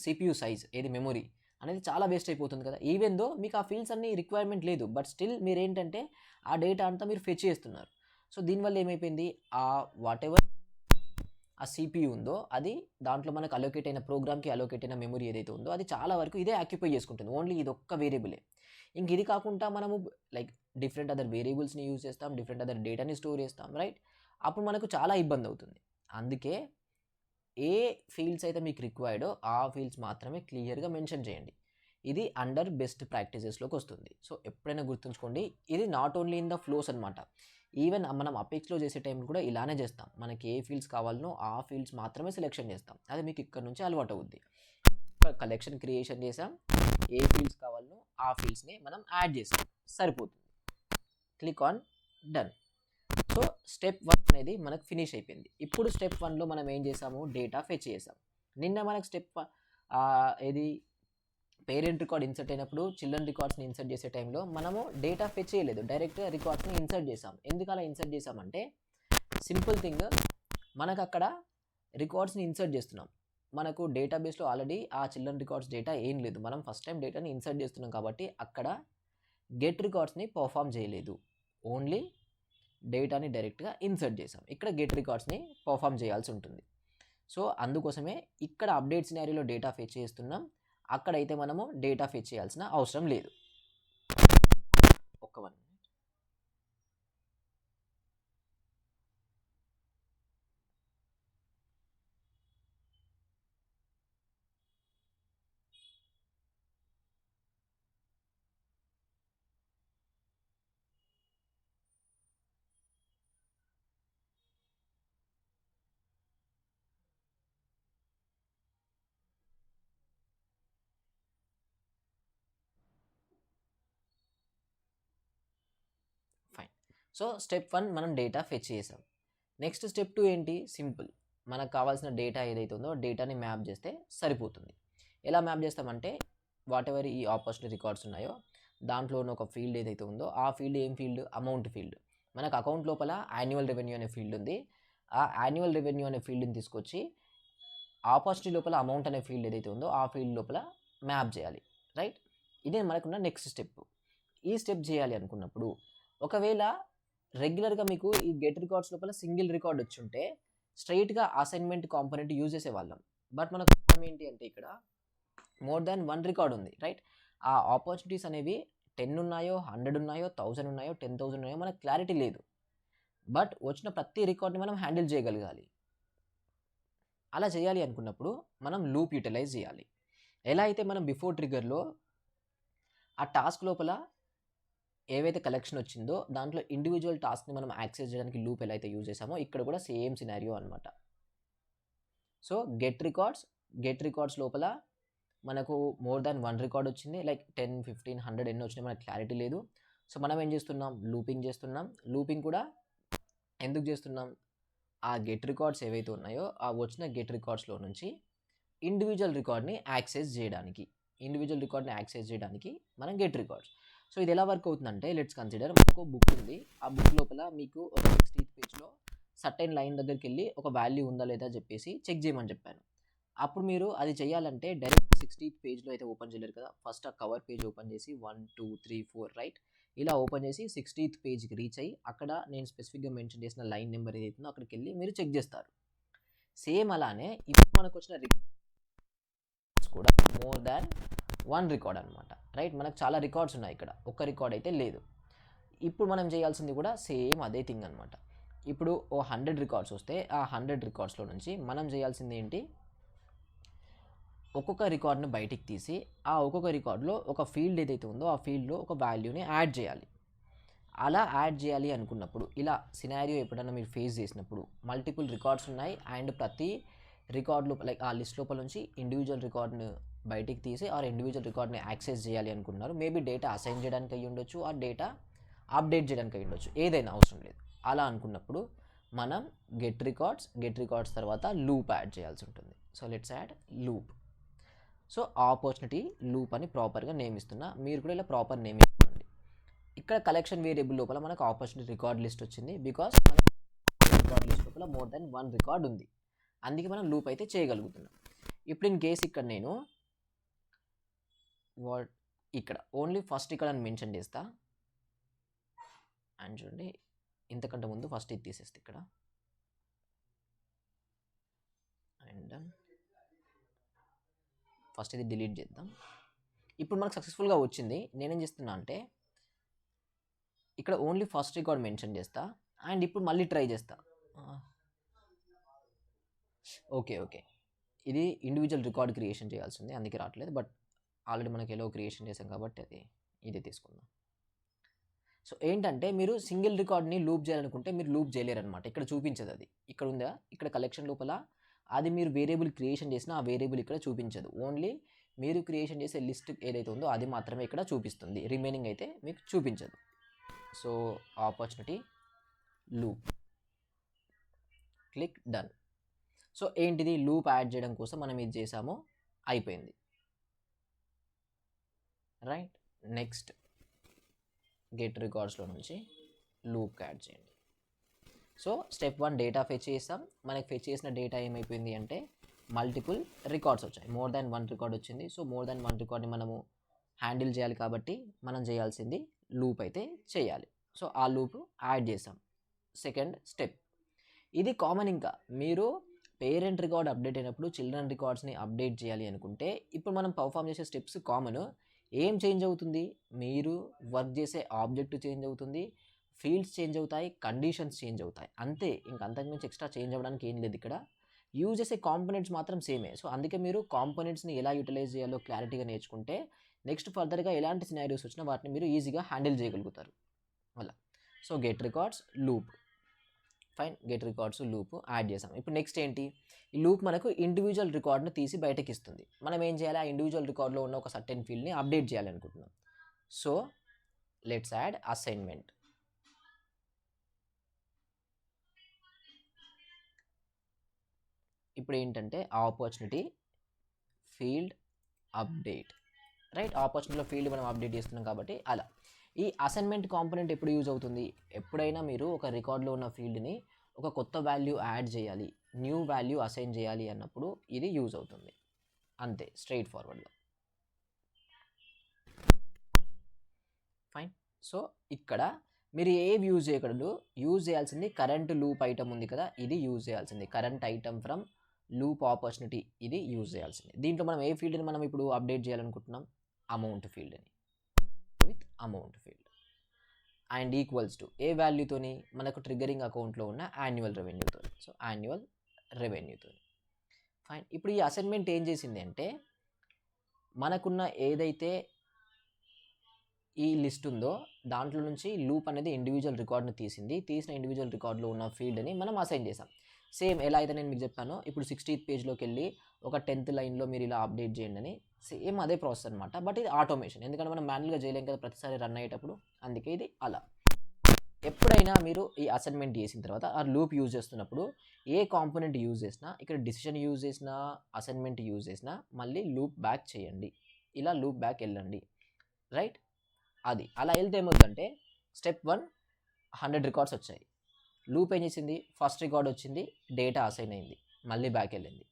సిపియూ సైజ్ ఏది మెమొరీ అనేది చాలా వేస్ట్ అయిపోతుంది కదా. ఈవెన్ దో మీకు ఆ ఫీల్డ్స్ అన్ని రిక్వైర్మెంట్ లేదు, బట్ స్టిల్ మీరు ఏంటంటే ఆ డేటా అంతా మీరు ఫెచ్ చేస్తున్నారు. సో దీనివల్ల ఏమైపోయింది, ఆ వాట్ ఎవర్ ఆ సిపియూ ఉందో అది దాంట్లో మనకు అలోకేట్ అయిన ప్రోగ్రామ్కి అలోకేట్ అయిన మెమరీ ఏదైతే ఉందో అది చాలా వరకు ఇదే ఆక్యుపై చేసుకుంటుంది, ఓన్లీ ఇది ఒక్క వేరియబులే. ఇంక ఇది కాకుండా మనము లైక్ డిఫరెంట్ అదర్ వేరియబుల్స్ని యూజ్ చేస్తాం, డిఫరెంట్ అదర్ డేటాని స్టోర్ చేస్తాం, రైట్? అప్పుడు మనకు చాలా ఇబ్బంది అవుతుంది. అందుకే ఏ ఫీల్డ్స్ అయితే మీకు రిక్వైర్డో ఆ ఫీల్డ్స్ మాత్రమే క్లియర్గా మెన్షన్ చేయండి. ఇది అండర్ బెస్ట్ ప్రాక్టీసెస్లోకి వస్తుంది. సో ఎప్పుడైనా గుర్తుంచుకోండి, ఇది not only in the flows అనమాట, ఈవెన్ మనం అపెక్స్లో చేసే టైం కూడా ఇలానే చేస్తాం. మనకి ఏ ఫీల్డ్స్ కావాలనో ఆ ఫీల్డ్స్ మాత్రమే సెలెక్షన్ చేస్తాం. అది మీకు ఇక్కడ నుంచి అలవాటు అవుద్ది. కలెక్షన్ క్రియేషన్ చేసాం, ఏ ఫీల్డ్స్ కావాలో ఆ ఫీల్డ్స్ని మనం యాడ్ చేసాం, సరిపోతుంది. Click on done. So step 1 అనేది మనకు ఫినిష్ అయిపోయింది. ఇప్పుడు స్టెప్ 1లో మనం ఏం చేసాము, డేటా ఫెచ్ చేసాం. నిన్న మనకు స్టెప్ ఏది పేరెంట్ రికార్డ్ ఇన్సర్ట్ అయినప్పుడు చిల్డ్రన్ రికార్డ్స్ని ఇన్సర్ట్ చేసే టైంలో మనము డేటా ఫెచ్ చేయలేదు, డైరెక్ట్గా రికార్డ్స్ని ఇన్సర్ట్ చేసాం. ఎందుకు అలా ఇన్సర్ట్ చేసామంటే సింపుల్ థింగ్, మనకు అక్కడ రికార్డ్స్ని ఇన్సర్ట్ చేస్తున్నాం. మనకు డేటాబేస్లో ఆల్రెడీ ఆ చిల్డ్రన్ రికార్డ్స్ డేటా ఏం లేదు, మనం ఫస్ట్ టైం డేటాని ఇన్సర్ట్ చేస్తున్నాం కాబట్టి అక్కడ గెట్ రికార్డ్స్ని పర్ఫామ్ చేయలేదు, ఓన్లీ డేటాని డైరెక్ట్గా ఇన్సర్ట్ చేసాం. ఇక్కడ గెట్ రికార్డ్స్ని పర్ఫామ్ చేయాల్సి ఉంటుంది. సో అందుకోసమే ఇక్కడ అప్డేట్ సినారీలో డేటా ఫెచ్ చేస్తున్నాం, అక్కడైతే మనము డేటా ఫెచ్ చేయాల్సిన అవసరం లేదు. ఒక్క 1 minute. ఫైన్. సో స్టెప్ 1 మనం డేటా ఫెచ్ చేసాం. నెక్స్ట్ స్టెప్ 2 ఏంటి, సింపుల్, మనకు కావాల్సిన డేటా ఏదైతే ఉందో డేటాని మ్యాప్ చేస్తే సరిపోతుంది. ఎలా మ్యాప్ చేస్తామంటే వాట్ ఎవర్ ఈ ఆపర్చునిటీ రికార్డ్స్ ఉన్నాయో దాంట్లో ఒక ఫీల్డ్ ఏదైతే ఉందో ఆ ఫీల్డ్ ఏం ఫీల్డ్, అమౌంట్ ఫీల్డ్. మనకు అకౌంట్ లోపల యాన్యువల్ రెవెన్యూ అనే ఫీల్డ్ ఉంది, ఆ యాన్యువల్ రెవెన్యూ అనే ఫీల్డ్ని తీసుకొచ్చి ఆపర్చునిటీ లోపల అమౌంట్ అనే ఫీల్డ్ ఏదైతే ఉందో ఆ ఫీల్డ్ లోపల మ్యాప్ చేయాలి, రైట్. ఇదే మనకున్న నెక్స్ట్ స్టెప్. ఈ స్టెప్ చేయాలి అనుకున్నప్పుడు ఒకవేళ రెగ్యులర్గా మీకు ఈ గెట్ రికార్డ్స్ లోపల సింగిల్ రికార్డ్ వచ్చి ఉంటే స్ట్రైట్గా అసైన్మెంట్ కాంపోనెంట్ యూజ్ చేసేవాళ్ళం. బట్ మనకు ఏంటి అంటే ఇక్కడ మోర్ దాన్ 1 రికార్డ్ ఉంది, రైట్. ఆ ఆపర్చునిటీస్ అనేవి 10 ఉన్నాయో 100 ఉన్నాయో 1000 ఉన్నాయో 10,000 ఉన్నాయో మనకు క్లారిటీ లేదు. బట్ వచ్చిన ప్రతి రికార్డ్ని మనం హ్యాండిల్ చేయగలగాలి. అలా చేయాలి అనుకున్నప్పుడు మనం లూప్ యూటిలైజ్ చేయాలి. ఎలా అయితే మనం బిఫోర్ ట్రిగ్గర్లో ఆ టాస్క్ లోపల ఏవైతే కలెక్షన్ వచ్చిందో దాంట్లో ఇండివిజువల్ టాస్క్ని మనం యాక్సెస్ చేయడానికి లూప్ ఎలా అయితే యూజ్ చేసామో ఇక్కడ కూడా సేమ్ సినారియో అనమాట. సో గెట్ రికార్డ్స్ లోపల మనకు మోర్ దాన్ 1 రికార్డ్ వచ్చింది, లైక్ 10, 15, 100 ఎన్ని వచ్చినాయి మనకు క్లారిటీ లేదు. సో మనం ఏం చేస్తున్నాం, లూపింగ్ చేస్తున్నాం. లూపింగ్ కూడా ఎందుకు చేస్తున్నాం, ఆ గెట్ రికార్డ్స్ ఏవైతే ఉన్నాయో ఆ వచ్చిన గెట్ రికార్డ్స్లో నుంచి ఇండివిజువల్ రికార్డ్ని యాక్సెస్ చేయడానికి మనం గెట్ రికార్డ్స్. సో ఇది ఎలా వర్క్ అవుతుందంటే లెట్స్ కన్సిడర్ మనకు బుక్ ఉంది, ఆ బుక్ లోపల మీకు ఒక 60th పేజ్లో సర్టైన్ లైన్ దగ్గరికి వెళ్ళి ఒక వాల్యూ ఉందా లేదా చెప్పేసి చెక్ చేయమని చెప్పాను. అప్పుడు మీరు అది చేయాలంటే డైరెక్ట్ 60th పేజ్లో అయితే ఓపెన్ చేయలేరు కదా, ఫస్ట్ ఆ కవర్ పేజ్ ఓపెన్ చేసి 1, 2, 3, 4 రైట్ ఇలా ఓపెన్ చేసి 60th పేజ్కి రీచ్ అయ్యి అక్కడ నేను స్పెసిఫిక్గా మెన్షన్ చేసిన లైన్ నెంబర్ ఏదైతుందో అక్కడికి వెళ్ళి మీరు చెక్ చేస్తారు. సేమ్ అలానే ఇప్పుడు మనకు వచ్చిన రికార్డ్స్ కూడా మోర్ దాన్ 1 రికార్డ్ అనమాట, రైట్. మనకు చాలా రికార్డ్స్ ఉన్నాయి, ఇక్కడ ఒక్క రికార్డ్ అయితే లేదు. ఇప్పుడు మనం చేయాల్సింది కూడా సేమ్ అదే థింగ్ అనమాట. ఇప్పుడు ఓ 100 రికార్డ్స్ వస్తే ఆ 100 రికార్డ్స్లో నుంచి మనం చేయాల్సింది ఏంటి, ఒక్కొక్క రికార్డ్ని బయటికి తీసి ఆ ఒక్కొక్క రికార్డ్లో ఒక ఫీల్డ్ ఏదైతే ఉందో ఆ ఫీల్డ్లో ఒక వాల్యూని యాడ్ చేయాలి. అలా యాడ్ చేయాలి అనుకున్నప్పుడు ఇలా సినారియో ఎప్పుడైనా మీరు ఫేస్ చేసినప్పుడు మల్టిపుల్ రికార్డ్స్ ఉన్నాయి అండ్ ప్రతి రికార్డ్ లోపల లైక్ ఆ లిస్ట్ లోపల నుంచి ఇండివిజువల్ రికార్డ్ని బయటికి తీసి ఆ ఇండివిజువల్ రికార్డ్ని యాక్సెస్ చేయాలి అనుకున్నారు, మేబీ డేటా అసైన్ చేయడానికి అయ్యి ఉండొచ్చు, ఆ డేటా అప్డేట్ చేయడానికి అయ్యి ఉండొచ్చు, ఏదైనా అవసరం లేదు. అలా అనుకున్నప్పుడు మనం గెట్ రికార్డ్స్ తర్వాత లూప్ యాడ్ చేయాల్సి ఉంటుంది. So let's add loop. So opportunity loop అని ప్రాపర్గా నేమ్ ఇస్తున్నా, మీరు కూడా ఇలా ప్రాపర్ నేమ్ ఇవ్వండి. ఇక్కడ కలెక్షన్ వేరియబుల్ లోపల మనకు ఆపర్చునిటీ రికార్డ్ లిస్ట్ వచ్చింది, బికాస్ మనకు రికార్డ్ లిస్ట్ లోపల మోర్ దెన్ 1 రికార్డ్ ఉంది, అందుకే మనం లూప్ అయితే చేయగలుగుతున్నాం. ఇప్పుడు ఇన్ కేస్ ఇక్కడ నేను ఇక్కడ ఓన్లీ ఫస్ట్ ఇక్కడ మెన్షన్ చేస్తా అండ్ చూడండి ఇంతకంటే ముందు ఫస్ట్ ఇది తీసేస్తే ఇక్కడ అండ్ ఫస్ట్ ఇది డిలీట్ చేద్దాం. ఇప్పుడు మనకు సక్సెస్ఫుల్గా వచ్చింది. నేనేం చేస్తున్నా అంటే ఇక్కడ ఓన్లీ ఫస్ట్ రికార్డ్ మెన్షన్ చేస్తా అండ్ ఇప్పుడు మళ్ళీ ట్రై చేస్తా. ఓకే ఇది ఇండివిజువల్ రికార్డ్ క్రియేషన్ చేయాల్సి ఉంది, అందుకే రావట్లేదు. బట్ ఆల్రెడీ మనకి ఎలా క్రియేషన్ చేసాం కాబట్టి ఇది తీసుకుందాం. సో ఏంటంటే మీరు సింగిల్ రికార్డ్ని లూప్ చేయాలనుకుంటే మీరు లూప్ చేయలేరు అనమాట. ఇక్కడ చూపించదు, అది ఇక్కడ ఉందా, ఇక్కడ కలెక్షన్ లోపల అది మీరు వేరియబుల్ క్రియేషన్ చేసిన ఆ వేరియబుల్ ఇక్కడ చూపించదు, ఓన్లీ మీరు క్రియేషన్ చేసే లిస్ట్ ఏదైతే ఉందో అది మాత్రమే ఇక్కడ చూపిస్తుంది, రిమైనింగ్ అయితే మీకు చూపించదు. So opportunity loop, click done. So ఏంటిది, లూప్ యాడ్ చేయడం కోసం మనం ఇది చేసాము, అయిపోయింది. రైట్, నెక్స్ట్ గెట్ రికార్డ్స్లో నుంచి లూప్ యాడ్ చేయండి. సో స్టెప్ 1 డేటా ఫెచ్ చేస్తాం. మనకి ఫెచ్ చేసిన డేటా ఏమైపోయింది అంటే మల్టిపుల్ రికార్డ్స్ వచ్చాయి, మోర్ దాన్ 1 రికార్డ్ వచ్చింది. సో మోర్ దాన్ 1 రికార్డ్ని మనము హ్యాండిల్ చేయాలి కాబట్టి మనం చేయాల్సింది లూప్ అయితే చేయాలి. సో ఆ లూప్ యాడ్ చేసాం. సెకండ్ స్టెప్ ఇది కామన్. ఇంకా మీరు పేరెంట్ రికార్డ్ అప్డేట్ అయినప్పుడు చిల్డ్రన్ రికార్డ్స్ని అప్డేట్ చేయాలి అనుకుంటే ఇప్పుడు మనం పర్ఫామ్ చేసే స్టెప్స్ కామన్. ఏం చేంజ్ అవుతుంది, మీరు వర్క్ చేసే ఆబ్జెక్ట్ చేంజ్ అవుతుంది, ఫీల్డ్స్ చేంజ్ అవుతాయి, కండిషన్స్ చేంజ్ అవుతాయి, అంతే. ఇంకా అంతకుమించి ఎక్స్ట్రా చేంజ్ అవ్వడానికి ఏం లేదు. ఇక్కడ యూజ్ చేసే కాంపోనెంట్స్ మాత్రం సేమే. సో అందుకే మీరు కాంపోనెంట్స్ని ఎలా యూటిలైజ్ చేయాలో క్లారిటీగా నేర్చుకుంటే నెక్స్ట్ ఫర్దర్గా ఎలాంటి సినారియోస్ వచ్చినా వాటిని మీరు ఈజీగా హ్యాండిల్ చేయగలుగుతారు అలా. So get records loop, fine, get records loop add చేసాం. ఇప్పుడు నెక్స్ట్ ఏంటి, ఈ లూప్ మనకు ఇండివిజువల్ రికార్డ్ను తీసి బయటకి ఇస్తుంది. మనం ఏం చేయాలి, ఆ ఇండివిజువల్ రికార్డ్లో ఉన్న ఒక సర్టెన్ ఫీల్డ్ని అప్డేట్ చేయాలనుకుంటున్నాం. So let's add assignment. ఇప్పుడు ఏంటంటే ఆపర్చునిటీ ఫీల్డ్ అప్డేట్, రైట్. ఆపర్చునిటీలో ఫీల్డ్ మనం అప్డేట్ చేస్తున్నాం కాబట్టి అలా. ఈ అసైన్మెంట్ కాంపోనెంట్ ఎప్పుడు యూజ్ అవుతుంది, ఎప్పుడైనా మీరు ఒక రికార్డ్లో ఉన్న ఫీల్డ్ని ఒక కొత్త వాల్యూ యాడ్ చేయాలి, న్యూ వాల్యూ అసైన్ చేయాలి అన్నప్పుడు ఇది యూజ్ అవుతుంది, అంతే, స్ట్రైట్ ఫార్వర్డ్గా. ఫైన్. సో ఇక్కడ మీరు ఏవి యూజ్ చేయకూడదు, యూజ్ చేయాల్సింది కరెంట్ లూప్ ఐటమ్ ఉంది కదా, ఇది యూజ్ చేయాల్సింది. Current item from loop opportunity, ఇది యూజ్ చేయాల్సింది. దీంట్లో మనం ఏ ఫీల్డ్ని మనం ఇప్పుడు అప్డేట్ చేయాలనుకుంటున్నాం, అమౌంట్ ఫీల్డ్ని, with amount field and equals to a వాల్యూతోని, మనకు ట్రిగ్గరింగ్ అకౌంట్లో ఉన్న యాన్యువల్ రెవెన్యూతో. సో యాన్యువల్ రెవెన్యూతో. ఫైన్. ఇప్పుడు ఈ అసైన్మెంట్ ఏం చేసింది అంటే మనకున్న ఏదైతే ఈ లిస్ట్ ఉందో దాంట్లో నుంచి లూప్ అనేది ఇండివిజువల్ రికార్డ్ని తీసింది, తీసిన ఇండివిజువల్ రికార్డ్లో ఉన్న ఫీల్డ్ని మనం అసైన్ చేసాం. సేమ్ ఎలా అయితే నేను మీకు చెప్పానో, ఇప్పుడు 60th పేజ్లోకి వెళ్ళి ఒక 10th లైన్లో మీరు ఇలా అప్డేట్ చేయండి అని, సేమ్ అదే ప్రాసెస్ అనమాట. బట్ ఇది ఆటోమేషన్, ఎందుకంటే మనం మాన్యువల్గా చేయలేం కదా ప్రతిసారి రన్ అయ్యేటప్పుడు, అందుకే ఇది అలా. ఎప్పుడైనా మీరు ఈ అసైన్మెంట్ చేసిన తర్వాత ఆ లూప్ యూజ్ చేస్తున్నప్పుడు ఏ కాంపోనెంట్ యూజ్ చేసినా, ఇక్కడ డిసిషన్ యూజ్ చేసినా, అసైన్మెంట్ యూజ్ చేసినా మళ్ళీ లూప్ బ్యాక్ చేయండి, ఇలా లూప్ బ్యాక్ వెళ్ళండి, రైట్. అది అలా వెళ్తే ఏమవుతుందంటే స్టెప్ 1 100 రికార్డ్స్ వచ్చాయి, లూప్ ఏం చేసింది, ఫస్ట్ రికార్డ్ వచ్చింది, డేటా అసైన్ అయింది, మళ్ళీ బ్యాక్ వెళ్ళింది.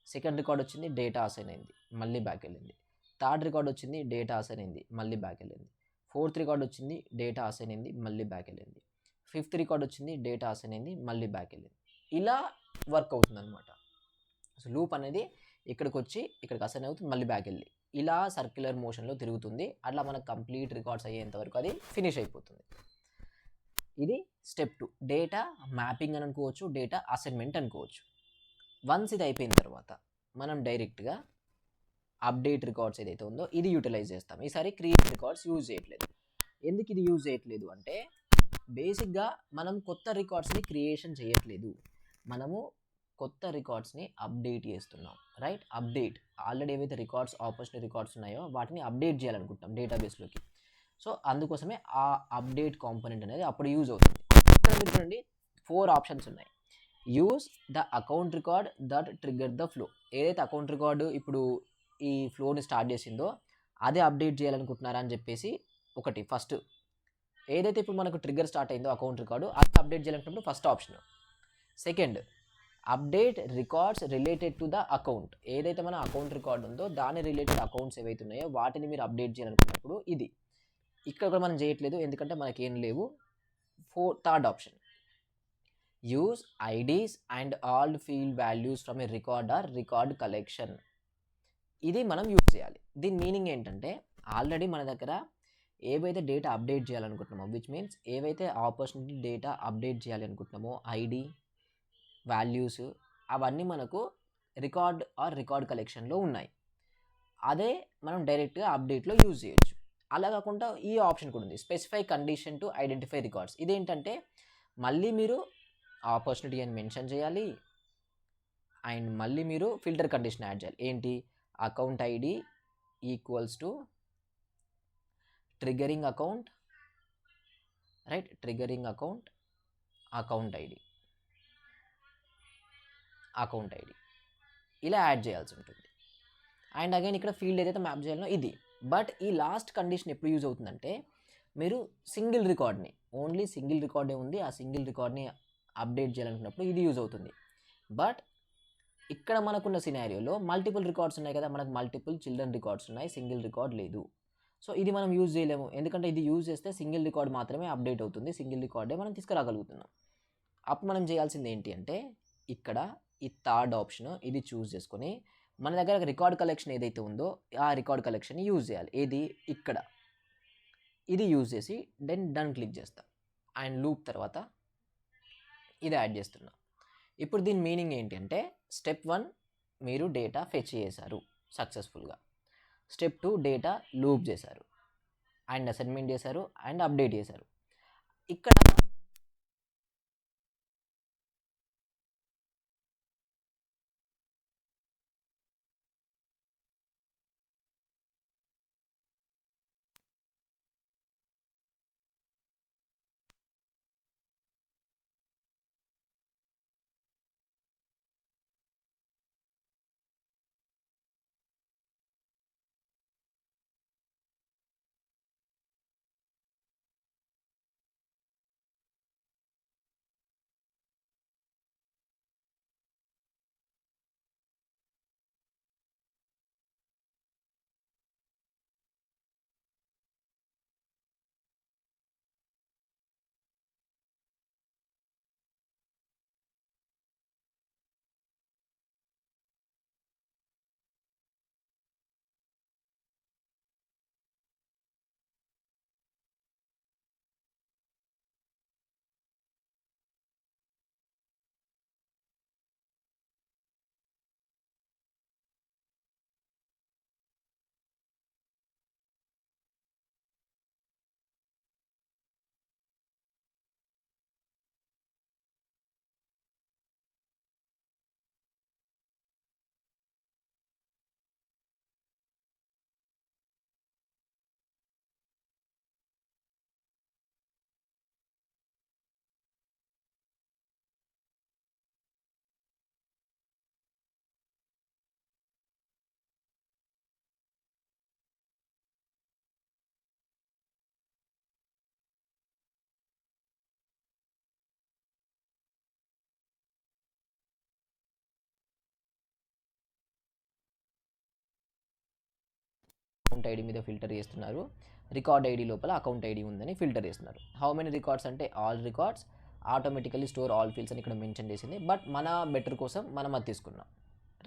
సెకండ్ రికార్డ్ వచ్చింది, డేటా అసైన్ అయింది, మళ్ళీ బ్యాక్ వెళ్ళింది. థర్డ్ రికార్డ్ వచ్చింది, డేటా అసైన్ అయింది, మళ్ళీ బ్యాక్ వెళ్ళింది. ఫోర్త్ రికార్డ్ వచ్చింది, డేటా అసైన్ అయింది, మళ్ళీ బ్యాక్ వెళ్ళింది. ఫిఫ్త్ రికార్డ్ వచ్చింది, డేటా అసైన్ అయింది, మళ్ళీ బ్యాక్ వెళ్ళింది. ఇలా వర్క్ అవుతుంది అనమాట. సో లూప్ అనేది ఇక్కడికి వచ్చి ఇక్కడికి అసైన్ అవుతుంది, మళ్ళీ బ్యాక్ వెళ్ళి ఇలా సర్క్యులర్ మోషన్లో తిరుగుతుంది. అట్లా మనకు కంప్లీట్ రికార్డ్స్ అయ్యేంత వరకు అది ఫినిష్ అయిపోతుంది. ఇది స్టెప్ 2, డేటా మ్యాపింగ్ అని అనుకోవచ్చు, డేటా అసైన్మెంట్ అనుకోవచ్చు. వన్స్ ఇది అయిపోయిన తర్వాత మనం డైరెక్ట్గా అప్డేట్ రికార్డ్స్ ఏదైతే ఉందో ఇది యూటిలైజ్ చేస్తాం. ఈసారి క్రియేట్ రికార్డ్స్ యూజ్ చేయట్లేదు. ఎందుకు ఇది యూజ్ చేయట్లేదు అంటే బేసిక్గా మనం కొత్త రికార్డ్స్ని క్రియేషన్ చేయట్లేదు, మనము కొత్త రికార్డ్స్ని అప్డేట్ చేస్తున్నాం, రైట్. అప్డేట్, ఆల్రెడీ ఏవైతే రికార్డ్స్ ఆపర్చునిటీ రికార్డ్స్ ఉన్నాయో వాటిని అప్డేట్ చేయాలనుకుంటాం డేటాబేస్లోకి. సో అందుకోసమే ఆ అప్డేట్ కాంపోనెంట్ అనేది అప్పుడు యూజ్ అవుతుంది. ఇక్కడ మీరు చూడండి 4 ఆప్షన్స్ ఉన్నాయి. Use the account record that trigger the flow. ఏదైతే అకౌంట్ రికార్డు ఇప్పుడు ఈ ఫ్లోని స్టార్ట్ చేసిందో అదే అప్డేట్ చేయాలనుకుంటున్నారా అని చెప్పేసి ఒకటి ఫస్ట్. ఏదైతే ఇప్పుడు మనకు ట్రిగ్గర్ స్టార్ట్ అయిందో అకౌంట్ రికార్డు అది అప్డేట్ చేయాలనుకున్నప్పుడు first option. Second, update records related to the account. ఏదైతే మన అకౌంట్ రికార్డ్ ఉందో దాని రిలేటెడ్ అకౌంట్స్ ఏవైతే ఉన్నాయో వాటిని మీరు అప్డేట్ చేయాలనుకున్నప్పుడు ఇది. ఇక్కడ కూడా మనం చేయట్లేదు ఎందుకంటే మనకేం లేవు. Third option, use IDs and all field values from A record or record collection. ఇది మనం యూజ్ చేయాలి. దీని మీనింగ్ ఏంటంటే ఆల్రెడీ మన దగ్గర ఏవైతే డేటా అప్డేట్ చేయాలనుకుంటున్నామో, విచ్ మీన్స్ ఏవైతే ఆపర్చునిటీ డేటా అప్డేట్ చేయాలి అనుకుంటున్నామో ఐడి వాల్యూస్ అవన్నీ మనకు రికార్డ్ ఆర్ రికార్డ్ కలెక్షన్లో ఉన్నాయి. అదే మనం డైరెక్ట్గా అప్డేట్లో యూజ్ చేయొచ్చు. అలా కాకుండా ఈ ఆప్షన్ కూడా ఉంది, specify condition to identify records. ఇదేంటంటే మళ్ళీ మీరు ఆపర్చునిటీ అని మెన్షన్ చేయాలి అండ్ మళ్ళీ మీరు ఫిల్టర్ కండిషన్ యాడ్ చేయాలి. ఏంటి, account ID equals to triggering account, right, triggering account, account ID, account ID ఇలా యాడ్ చేయాల్సి ఉంటుంది. అండ్ అగైన్ ఇక్కడ ఫీల్డ్ ఏదైతే మ్యాప్ చేయాలో ఇది. బట్ ఈ లాస్ట్ కండిషన్ ఎప్పుడు యూజ్ అవుతుందంటే మీరు సింగిల్ రికార్డ్ని, ఓన్లీ సింగిల్ రికార్డే ఉంది, ఆ సింగిల్ రికార్డ్ని అప్డేట్ చేయాలనుకున్నప్పుడు ఇది యూజ్ అవుతుంది. బట్ ఇక్కడ మనకున్న సినారియోలో మల్టిపుల్ రికార్డ్స్ ఉన్నాయి కదా, మనకు మల్టిపుల్ చిల్డ్రన్ రికార్డ్స్ ఉన్నాయి, సింగిల్ రికార్డ్ లేదు. సో ఇది మనం యూజ్ చేయలేము, ఎందుకంటే ఇది యూజ్ చేస్తే సింగిల్ రికార్డ్ మాత్రమే అప్డేట్ అవుతుంది, సింగిల్ రికార్డే మనం తీసుకురాగలుగుతున్నాం. అప్పుడు మనం చేయాల్సింది ఏంటి అంటే ఇక్కడ ఈ థర్డ్ ఆప్షన్ ఇది చూస్ చేసుకొని మన దగ్గర రికార్డ్ కలెక్షన్ ఏదైతే ఉందో ఆ రికార్డ్ కలెక్షన్ని యూజ్ చేయాలి. ఏది ఇక్కడ ఇది యూజ్ చేసి డన్ క్లిక్ చేస్తాం. అండ్ లూప్ తర్వాత ఇది యాడ్ చేస్తున్నాం. ఇప్పుడు దీని మీనింగ్ ఏంటి అంటే స్టెప్ 1 మీరు డేటా ఫెచ్ చేశారు సక్సెస్ఫుల్గా, స్టెప్ 2 డేటా లూప్ చేశారు, అండ్ అసైన్మెంట్ చేశారు, అండ్ అప్డేట్ చేశారు. ఇక్కడ అకౌంట్ ఐడి మీద ఫిల్టర్ చేస్తున్నారు, రికార్డ్ ఐడి లోపల అకౌంట్ ఐడి ఉందని ఫిల్టర్ చేస్తున్నారు. హౌ మెనీ రికార్డ్స్ అంటే all records, automatically store all fields అని ఇక్కడ మెన్షన్ చేసింది. బట్ మన బెటర్ కోసం మనం అది తీసుకున్నాం,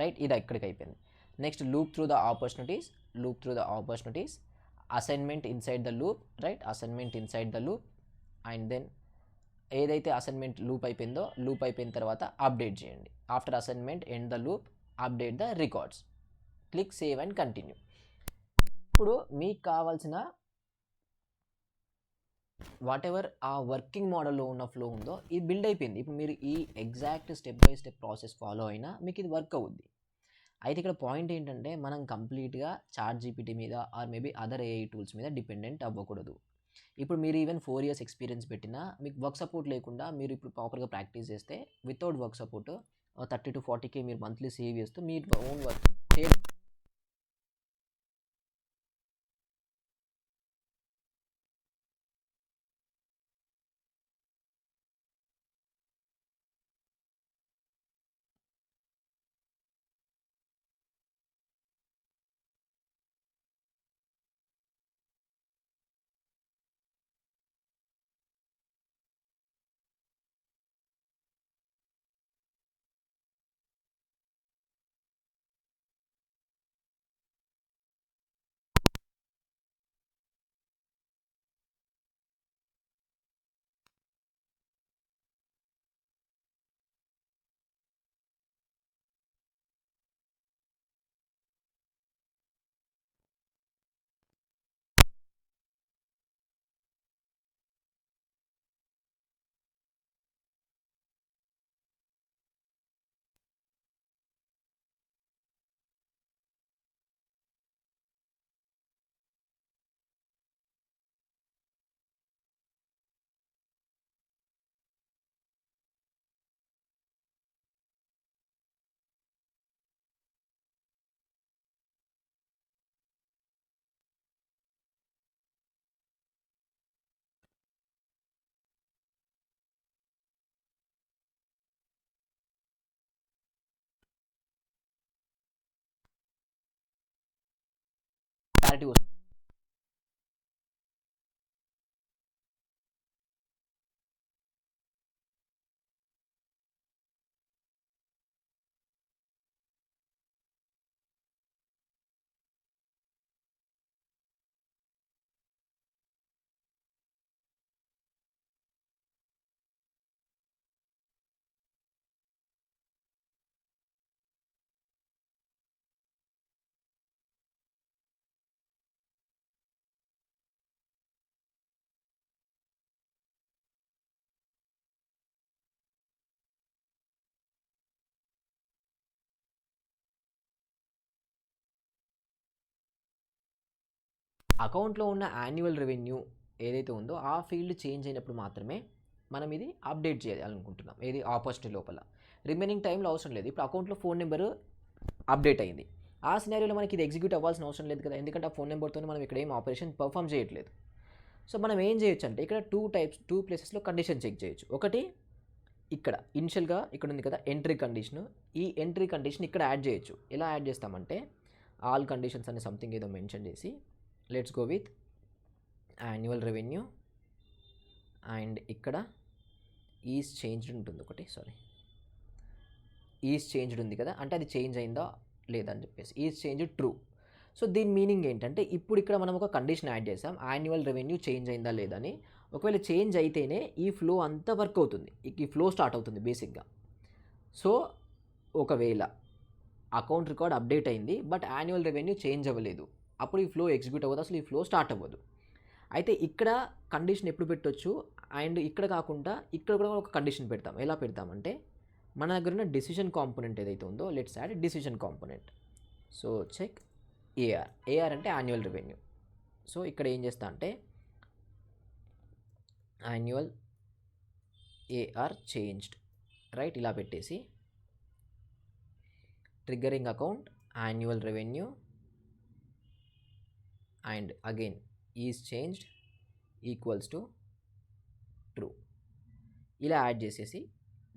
రైట్. ఇది ఇక్కడికి అయిపోయింది. Next loop through the opportunities, loop through the opportunities, assignment inside the loop, right, assignment inside the loop. And then ఏదైతే అసైన్మెంట్ లూప్ అయిపోయిందో లూప్ అయిపోయిన తర్వాత అప్డేట్ చేయండి. After assignment end the loop, update the records, click save and continue. ఇప్పుడు మీకు కావాల్సిన what ever ఆ working మోడల్లో ఉన్న ఫ్లో ఉందో ఇది బిల్డ్ అయిపోయింది. ఇప్పుడు మీరు ఈ exact step by step process follow అయినా మీకు ఇది వర్క్ అవుద్ది. అయితే ఇక్కడ పాయింట్ ఏంటంటే మనం కంప్లీట్గా చాట్ జీపీటీ మీద or maybe other AI tools మీద డిపెండెంట్ అవ్వకూడదు. ఇప్పుడు మీరు ఈవెన్ 4 years ఎక్స్పీరియన్స్ పెట్టినా మీకు వర్క్ సపోర్ట్ లేకుండా మీరు ఇప్పుడు ప్రాపర్గా ప్రాక్టీస్ చేస్తే without work support 30 to 40K మీరు మంత్లీ సేవ్ చేస్తూ మీరు ఓన్ వర్క్ క్లారిటీ వస్తుంది. అకౌంట్లో ఉన్న యాన్యువల్ రెవెన్యూ ఏదైతే ఉందో ఆ ఫీల్డ్ చేంజ్ అయినప్పుడు మాత్రమే మనం ఇది అప్డేట్ చేయాలనుకుంటున్నాం. ఏది ఆపర్చునిటీ లోపల. రిమైనింగ్ టైంలో అవసరం లేదు. ఇప్పుడు అకౌంట్లో ఫోన్ నెంబరు అప్డేట్ అయింది. ఆ సినారియోలో మనకి ఇది ఎగ్జిక్యూట్ అవ్వాల్సిన అవసరం లేదు కదా, ఎందుకంటే ఆ ఫోన్ నెంబర్తో మనం ఇక్కడ ఏం ఆపరేషన్ పర్ఫామ్ చేయట్లేదు. సో మనం ఏం చేయొచ్చు అంటే ఇక్కడ టూ ప్లేసెస్లో కండిషన్ చెక్ చేయొచ్చు. ఒకటి ఇక్కడ ఇనిషియల్గా ఇక్కడ ఉంది కదా ఎంట్రీ కండిషన్, ఈ ఎంట్రీ కండిషన్ ఇక్కడ యాడ్ చేయొచ్చు. ఎలా యాడ్ చేస్తామంటే ఆల్ కండిషన్స్ అని సంథింగ్ ఏదో మెన్షన్ చేసి let's go with annual revenue and ఇక్కడ ఈజ్ చేంజ్డ్ ఉంటుంది ఒకటి, ఈజ్ చేంజ్డ్ ఉంది కదా, అంటే అది చేంజ్ అయిందా లేదా అని చెప్పేసి ఈజ్ చేంజ్డ్ ట్రూ. సో దీని మీనింగ్ ఏంటంటే ఇప్పుడు ఇక్కడ మనం ఒక కండిషన్ యాడ్ చేసాం యాన్యువల్ రెవెన్యూ చేంజ్ అయిందా లేదా అని. ఒకవేళ చేంజ్ అయితేనే ఈ ఫ్లో అంతా వర్క్ అవుతుంది, ఈ ఫ్లో స్టార్ట్ అవుతుంది బేసిక్గా. సో ఒకవేళ అకౌంట్ రికార్డ్ అప్డేట్ అయింది బట్ యాన్యువల్ రెవెన్యూ చేంజ్ అవ్వలేదు, అప్పుడు ఈ ఫ్లో ఎగ్జిక్యూట్ అవ్వదు, అసలు ఈ ఫ్లో స్టార్ట్ అవ్వదు. అయితే ఇక్కడ కండిషన్ ఎప్పుడు పెట్టొచ్చు, అండ్ ఇక్కడ కాకుండా ఇక్కడ కూడా ఒక కండిషన్ పెడతాం. ఎలా పెడతామంటే మన దగ్గర ఉన్న డిసిషన్ కాంపోనెంట్ ఏదైతే ఉందో let's add decision component. So check AR అంటే యాన్యువల్ రెవెన్యూ. సో ఇక్కడ ఏం చేస్తా అంటే యాన్యువల్ ఏఆర్ చేంజ్డ్ రైట్, ఇలా పెట్టేసి triggering account annual revenue and again is changed equals to true, ఇలా యాడ్ చేసేసి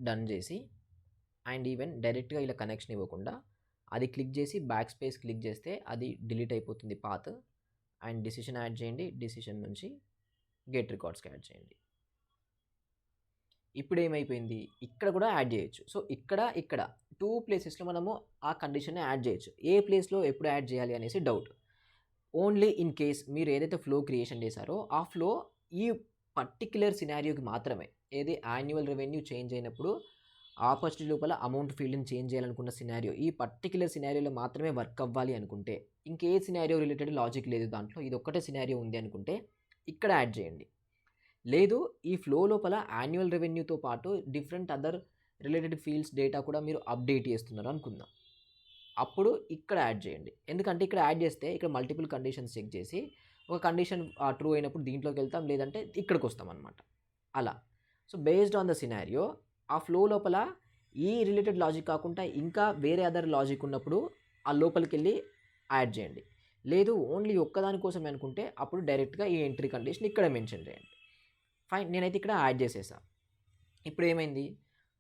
డన్ చేసి అండ్ ఈవెన్ డైరెక్ట్గా ఇలా కనెక్షన్ ఇవ్వకుండా అది క్లిక్ చేసి బ్యాక్ స్పేస్ క్లిక్ చేస్తే అది డిలీట్ అయిపోతుంది పాత్. అండ్ డిసిషన్ యాడ్ చేయండి, డిసిషన్ నుంచి గెట్ రికార్డ్స్కి యాడ్ చేయండి. ఇప్పుడు ఏమైపోయింది, ఇక్కడ కూడా యాడ్ చేయొచ్చు. సో ఇక్కడ టూ ప్లేసెస్లో మనము ఆ కండిషన్ని యాడ్ చేయొచ్చు. ఏ ప్లేస్లో ఎప్పుడు యాడ్ చేయాలి అనేసి డౌట్. ఓన్లీ ఇన్ కేస్ మీరు ఏదైతే ఫ్లో క్రియేషన్ చేశారో ఆ ఫ్లో ఈ పర్టిక్యులర్ సినారియోకి మాత్రమే, ఏది యాన్యువల్ రెవెన్యూ చేంజ్ అయినప్పుడు ఆపర్చునిటీ లోపల అమౌంట్ ఫీల్డ్ని చేంజ్ చేయాలనుకున్న సినారియో ఈ పర్టిక్యులర్ సినారియోలో మాత్రమే వర్క్ అవ్వాలి అనుకుంటే, ఇంకే సినారియో రిలేటెడ్ లాజిక్ లేదు దాంట్లో, ఇది ఒక్కటే సినారియో ఉంది అనుకుంటే ఇక్కడ యాడ్ చేయండి. లేదు ఈ ఫ్లో లోపల యాన్యువల్ రెవెన్యూతో పాటు different other related fields data కూడా మీరు అప్డేట్ చేస్తున్నారు అనుకుందాం, అప్పుడు ఇక్కడ యాడ్ చేయండి. ఎందుకంటే ఇక్కడ యాడ్ చేస్తే ఇక్కడ మల్టిపుల్ కండిషన్స్ చెక్ చేసి ఒక కండిషన్ ట్రూ అయినప్పుడు దీంట్లోకి వెళ్తాం, లేదంటే ఇక్కడికి వస్తాం అనమాట అలా. So based on the scenario ఆ ఫ్లో లోపల ఈ రిలేటెడ్ లాజిక్ కాకుండా ఇంకా వేరే అదర్ లాజిక్ ఉన్నప్పుడు ఆ లోపలికి వెళ్ళి యాడ్ చేయండి. లేదు ఓన్లీ ఒక్కదాని కోసం అనుకుంటే అప్పుడు డైరెక్ట్గా ఈ ఎంట్రీ కండిషన్ ఇక్కడ మెన్షన్ చేయండి. ఫైన్, నేనైతే ఇక్కడ యాడ్ చేసేసాను. ఇప్పుడు ఏమైంది,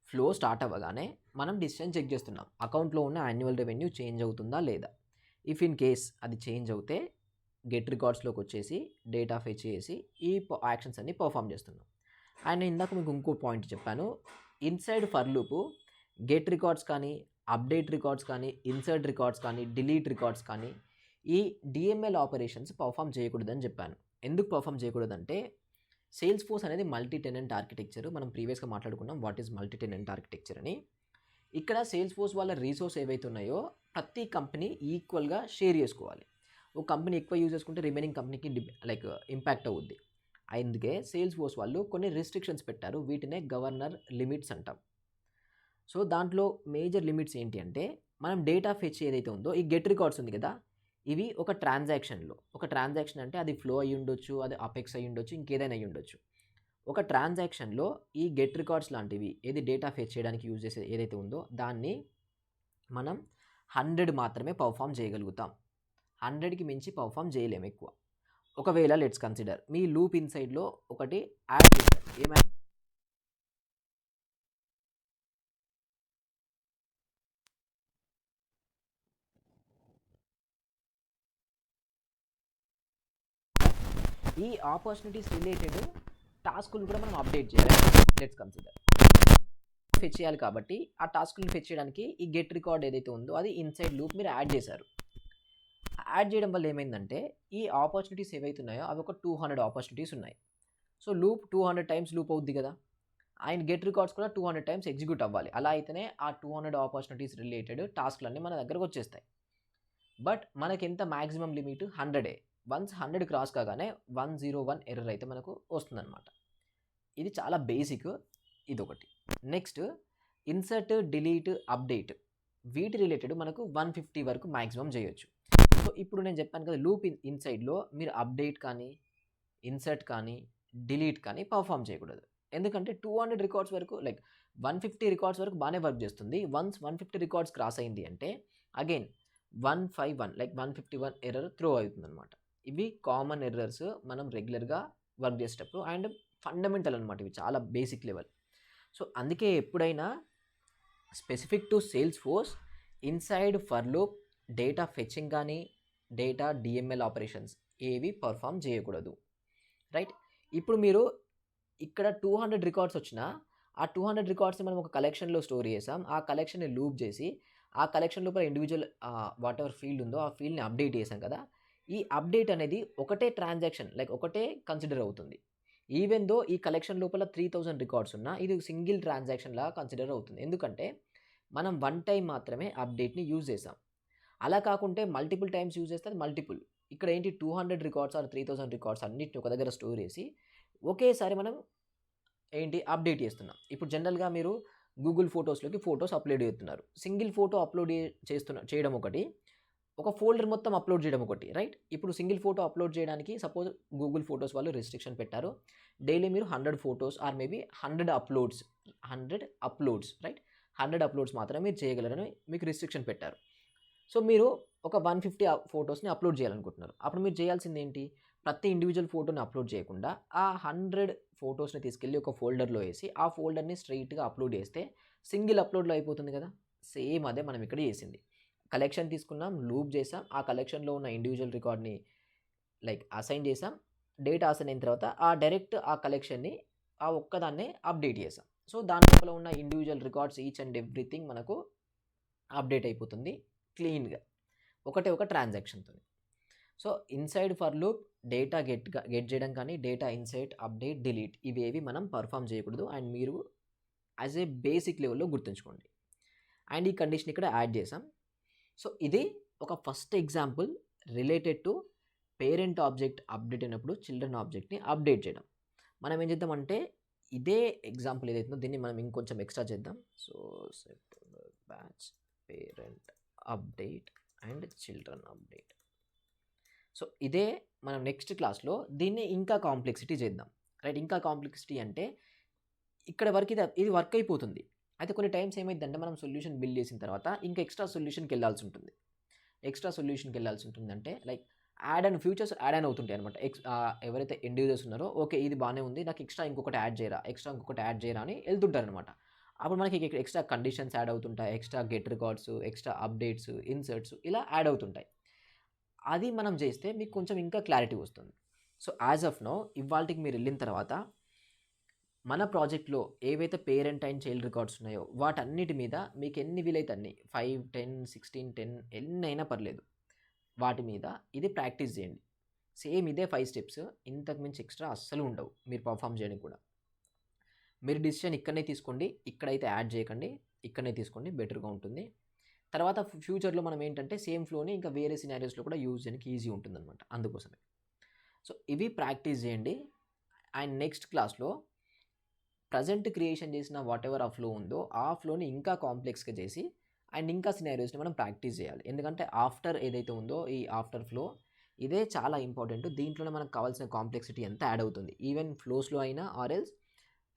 ఫ్లో స్టార్ట్ అవ్వగానే మనం డిసిషన్ చెక్ చేస్తున్నాం అకౌంట్లో ఉన్న యాన్యువల్ రెవెన్యూ చేంజ్ అవుతుందా లేదా. ఇఫ్ ఇన్ కేస్ అది చేంజ్ అవుతే గెట్ రికార్డ్స్లోకి వచ్చేసి డేటా ఫెచ్ చేసి ఈ యాక్షన్స్ అన్ని పర్ఫామ్ చేస్తున్నాం. అండ్ ఇందాక మీకు ఇంకో పాయింట్ చెప్పాను, inside for loop get records కానీ అప్డేట్ రికార్డ్స్ కానీ ఇన్సర్ట్ రికార్డ్స్ కానీ డిలీట్ రికార్డ్స్ కానీ ఈ డిఎంఎల్ ఆపరేషన్స్ పర్ఫామ్ చేయకూడదని చెప్పాను. ఎందుకు పర్ఫామ్ చేయకూడదంటే సేల్స్ ఫోర్స్ అనేది మల్టీ టెనెంట్ ఆర్కిటెక్చర్. మనం ప్రీవియస్గా మాట్లాడుకున్నాం what is multi tenant architecture అని. ఇక్కడ సేల్స్ ఫోర్స్ వాళ్ళ రీసోర్స్ ఏవైతే ఉన్నాయో ప్రతి కంపెనీ ఈక్వల్గా షేర్ చేసుకోవాలి. ఒక కంపెనీ ఎక్కువ యూజ్ చేసుకుంటే రిమైనింగ్ కంపెనీకి ఇంపాక్ట్ అవుద్ది. అందుకే సేల్స్ ఫోర్స్ వాళ్ళు కొన్ని రిస్ట్రిక్షన్స్ పెట్టారు, వీటినే గవర్నర్ లిమిట్స్ అంటాం. సో దాంట్లో మేజర్ లిమిట్స్ ఏంటి అంటే మనం డేటా ఫెచ్ ఏదైతే ఉందో ఈ గెట్ రికార్డ్స్ ఉంది కదా, ఇవి ఒక ట్రాన్సాక్షన్ అంటే అది ఫ్లో అయ్యి ఉండొచ్చు, అది అపెక్స్ అయ్యి ఉండొచ్చు, ఇంకేదైనా అయ్యి ఉండొచ్చు. ఒక ట్రాన్సాక్షన్లో ఈ గెట్ రికార్డ్స్ లాంటివి ఏది డేటా ఫెచ్ చేయడానికి యూజ్ చేసే ఏదైతే ఉందో దాన్ని మనం 100 మాత్రమే పర్ఫామ్ చేయగలుగుతాం, 100కి మించి పర్ఫామ్ చేయలేము ఎక్కువ. ఒకవేళ లెట్స్ కన్సిడర్ మీ లూప్ ఇన్సైడ్లో ఒకటి యాడ్ చేశారు, ఏమైనా ఈ ఆపర్చునిటీస్ రిలేటెడ్ టాస్కులు కూడా మనం అప్డేట్ చేయాలి. లెట్స్ కన్సిడర్ ఫెచ్ చేయాలి కాబట్టి ఆ టాస్క్ని ఫెచ్ చేయడానికి ఈ గెట్ రికార్డ్ ఏదైతే ఉందో అది ఇన్సైడ్ లూప్ మీరు యాడ్ చేశారు. యాడ్ చేయడం వల్ల ఏమైందంటే ఈ ఆపర్చునిటీస్ ఏవైతే ఉన్నాయో అవి ఒక 200 ఆపర్చునిటీస్ ఉన్నాయి. సో లూప్ 200 టైమ్స్ లూప్ అవుద్ది కదా, అండ్ గెట్ రికార్డ్స్ కూడా 200 టైమ్స్ ఎగ్జిక్యూట్ అవ్వాలి. అలా అయితేనే ఆ 200 ఆపర్చునిటీస్ రిలేటెడ్ టాస్క్లన్నీ మన దగ్గరకు వచ్చేస్తాయి. బట్ మనకి ఎంత మ్యాక్సిమం లిమిట్ 100. వన్స్ 100 క్రాస్ కాగానే 101 ఎర్రర్ అయితే మనకు వస్తుందన్నమాట. ఇది చాలా బేసిక్, ఇదొకటి. నెక్స్ట్ ఇన్సర్ట్, డిలీట్, అప్డేట్, వీటి రిలేటెడ్ మనకు 150 వరకు మ్యాక్సిమం చేయొచ్చు. సో ఇప్పుడు నేను చెప్పాను కదా, లూప్ ఇన్సైడ్లో మీరు అప్డేట్ కానీ ఇన్సర్ట్ కానీ డిలీట్ కానీ పర్ఫామ్ చేయకూడదు. ఎందుకంటే 200 రికార్డ్స్ వరకు, లైక్ 150 రికార్డ్స్ వరకు బాగానే వర్క్ చేస్తుంది. వన్స్ 150 రికార్డ్స్ క్రాస్ అయింది అంటే అగైన్ 151 లైక్ 151 ఎర్రర్ త్రో అవుతుంది అనమాట. ఇవి కామన్ ఎర్రర్స్ మనం రెగ్యులర్గా వర్క్ చేసేటప్పుడు, అండ్ ఫండమెంటల్ అనమాట, ఇవి చాలా బేసిక్ లెవెల్. సో అందుకే ఎప్పుడైనా specific to sales force inside for loop data fetching కానీ డేటా డిఎంఎల్ ఆపరేషన్స్ ఏవి పర్ఫామ్ చేయకూడదు, రైట్? ఇప్పుడు మీరు ఇక్కడ 200 రికార్డ్స్ వచ్చినా ఆ 200 రికార్డ్స్ని మనం ఒక కలెక్షన్లో స్టోర్ చేసాం. ఆ కలెక్షన్ని లూప్ చేసి ఆ కలెక్షన్ లోపల ఇండివిజువల్ వాట్ ఎవర్ ఫీల్డ్ ఉందో ఆ ఫీల్డ్ని అప్డేట్ చేసాం కదా. ఈ అప్డేట్ అనేది ఒకటే ట్రాన్సాక్షన్, లైక్ ఒకటే కన్సిడర్ అవుతుంది. ఈవెన్ దో ఈ కలెక్షన్ లోపల 3000 రికార్డ్స్ ఉన్నా ఇది సింగిల్ ట్రాన్సాక్షన్ లాగా కన్సిడర్ అవుతుంది. ఎందుకంటే మనం వన్ టైం మాత్రమే అప్డేట్ని యూజ్ చేసాం. అలా కాకుంటే మల్టిపుల్ టైమ్స్ యూజ్ చేస్తే అది మల్టిపుల్. ఇక్కడ ఏంటి 200 రికార్డ్స్ ఆర్ 3000 రికార్డ్స్ అన్నిటిని ఒక దగ్గర స్టోర్ చేసి ఒకేసారి మనం ఏంటి అప్డేట్ చేస్తున్నాం. ఇప్పుడు జనరల్గా మీరు గూగుల్ ఫొటోస్లోకి ఫొటోస్ అప్లోడ్ చేస్తున్నారు. సింగిల్ ఫోటో అప్లోడ్ చేయడం ఒకటి, ఒక ఫోల్డర్ మొత్తం అప్లోడ్ చేయడం ఒకటి, రైట్? ఇప్పుడు సింగిల్ ఫోటో అప్లోడ్ చేయడానికి సపోజ్ గూగుల్ ఫొటోస్ వాళ్ళు రెస్ట్రిక్షన్ పెట్టారు. డైలీ మీరు 100 photos or maybe 100 uploads right, 100 uploads మాత్రమే మీరు చేయగలరని మీకు రిస్ట్రిక్షన్ పెట్టారు. సో మీరు ఒక 150 ఫొటోస్ని అప్లోడ్ చేయాలనుకుంటున్నారు. అప్పుడు మీరు చేయాల్సింది ఏంటి, ప్రతి ఇండివిజువల్ ఫోటోని అప్లోడ్ చేయకుండా ఆ 100 ఫొటోస్ని తీసుకెళ్ళి ఒక ఫోల్డర్లో వేసి ఆ ఫోల్డర్ని స్ట్రైట్గా అప్లోడ్ చేస్తే సింగిల్ అప్లోడ్లో అయిపోతుంది కదా. సేమ్ అదే మనం ఇక్కడ చేసింది. కలెక్షన్ తీసుకున్నాం, లూప్ చేసాం, ఆ కలెక్షన్లో ఉన్న ఇండివిజువల్ రికార్డ్ని లైక్ అసైన్ చేసాం. డేటా అసైన్ అయిన తర్వాత డైరెక్ట్ ఆ కలెక్షన్ని ఆ ఒక్కదాన్నే అప్డేట్ చేసాం. సో దాని లోపల ఉన్న individual records each and everything మనకు అప్డేట్ అయిపోతుంది క్లీన్గా, ఒకటే ఒక ట్రాన్సాక్షన్తో. So inside for loop data get చేయడం కానీ డేటా ఇన్సైట్, అప్డేట్, డిలీట్ ఇవేవి మనం పర్ఫామ్ చేయకూడదు. అండ్ మీరు యాజ్ ఏ బేసిక్ లెవెల్లో గుర్తుంచుకోండి. అండ్ ఈ కండిషన్ ఇక్కడ యాడ్ చేసాం. సో ఇది ఒక first example related to parent object update అయినప్పుడు చిల్డ్రన్ ఆబ్జెక్ట్ని అప్డేట్ చేయడం. మనం ఏం చేద్దామంటే ఇదే ఎగ్జాంపుల్ ఏదైతుందో దీన్ని మనం ఇంకొంచెం ఎక్స్ట్రా చేద్దాం. So September batch parent update and children update. So ఇదే మనం నెక్స్ట్ క్లాస్లో దీన్ని ఇంకా కాంప్లెక్సిటీ చేద్దాం, రైట్? ఇంకా కాంప్లెక్సిటీ అంటే ఇక్కడ వరకు ఇది వర్క్ అయిపోతుంది. అయితే కొన్ని టైమ్స్ ఏమైందంటే మనం సొల్యూషన్ బిల్డ్ చేసిన తర్వాత ఇంకా ఎక్స్ట్రా సొల్యూషన్కి వెళ్ళాల్సి ఉంటుంది. అంటే like add and futures add on అవుతుంటాయి అనమాట. ఎవరైతే ఇండివిజువల్స్ ఉన్నారో ఓకే ఇది బాగానే ఉంది, నాకు ఎక్స్ట్రా ఇంకొకటి యాడ్ చేయరా అని వెళ్తుంటారు అనమాట. అప్పుడు మనకి ఎక్స్ట్రా కండిషన్స్ యాడ్ అవుతుంటాయి, extra get records, extra updates, inserts ఇలా యాడ్ అవుతుంటాయి. అది మనం చేస్తే మీకు కొంచెం ఇంకా క్లారిటీ వస్తుంది. సో యాజ్ ఆఫ్ నో ఇవాళకి మీరు వెళ్ళిన తర్వాత మన ప్రాజెక్ట్లో ఏవైతే పేరెంట్ అండ్ చైల్డ్ రికార్డ్స్ ఉన్నాయో వాటన్నిటి మీద మీకు ఎన్ని వీలైతే అన్ని 5, 10, 16, 10 ఎన్ని అయినా పర్లేదు, వాటి మీద ఇది ప్రాక్టీస్ చేయండి. సేమ్ ఇదే 5 స్టెప్స్, ఇంతకు మించి ఎక్స్ట్రా అస్సలు ఉండవు మీరు పర్ఫామ్ చేయడానికి కూడా. మీరు డిసిషన్ ఇక్కడనే తీసుకోండి, ఇక్కడైతే యాడ్ చేయకండి, ఇక్కడనే తీసుకోండి, బెటర్గా ఉంటుంది. తర్వాత ఫ్యూచర్లో మనం ఏంటంటే సేమ్ ఫ్లోని ఇంకా వేరే సినారియోస్లో కూడా యూజ్ చేయడానికి ఈజీ ఉంటుందన్నమాట, అందుకోసమే. సో ఇవి ప్రాక్టీస్ చేయండి. అండ్ నెక్స్ట్ క్లాస్లో ప్రజెంట్ క్రియేషన్ చేసిన వాట్ ఎవర్ ఆ ఫ్లో ఉందో ఆ ఫ్లోని ఇంకా కాంప్లెక్స్గా చేసి అండ్ ఇంకా సినారియోస్ని మనం ప్రాక్టీస్ చేయాలి. ఎందుకంటే ఆఫ్టర్ ఏదైతే ఉందో ఈ ఆఫ్టర్ ఫ్లో ఇదే చాలా ఇంపార్టెంట్. దీంట్లోనే మనకు కావాల్సిన కాంప్లెక్సిటీ ఎంత యాడ్ అవుతుంది, ఈవెన్ ఫ్లోస్లో అయినా ఆర్ ఎల్స్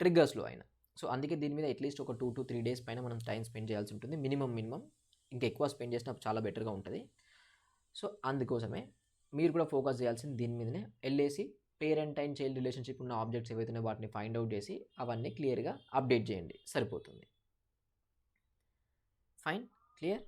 ట్రిగ్గర్స్లో అయినా. సో అందుకే దీని మీద అట్లీస్ట్ ఒక 2 to 3 days పైన మనం టైం స్పెండ్ చేయాల్సి ఉంటుంది, మినిమం. ఇంకా ఎక్కువ స్పెండ్ చేసినప్పుడు చాలా బెటర్గా ఉంటుంది. సో అందుకోసమే మీరు కూడా ఫోకస్ చేయాల్సింది దీని మీదనే. వెళ్ళేసి పేరెంట్ అండ్ చైల్డ్ రిలేషన్షిప్ ఉన్న ఆబ్జెక్ట్స్ ఏవైతే ఉన్నాయో వాటిని ఫైండ్ అవుట్ చేసి అవన్నీ క్లియర్గా అప్డేట్ చేయండి, సరిపోతుంది. Fine, clear.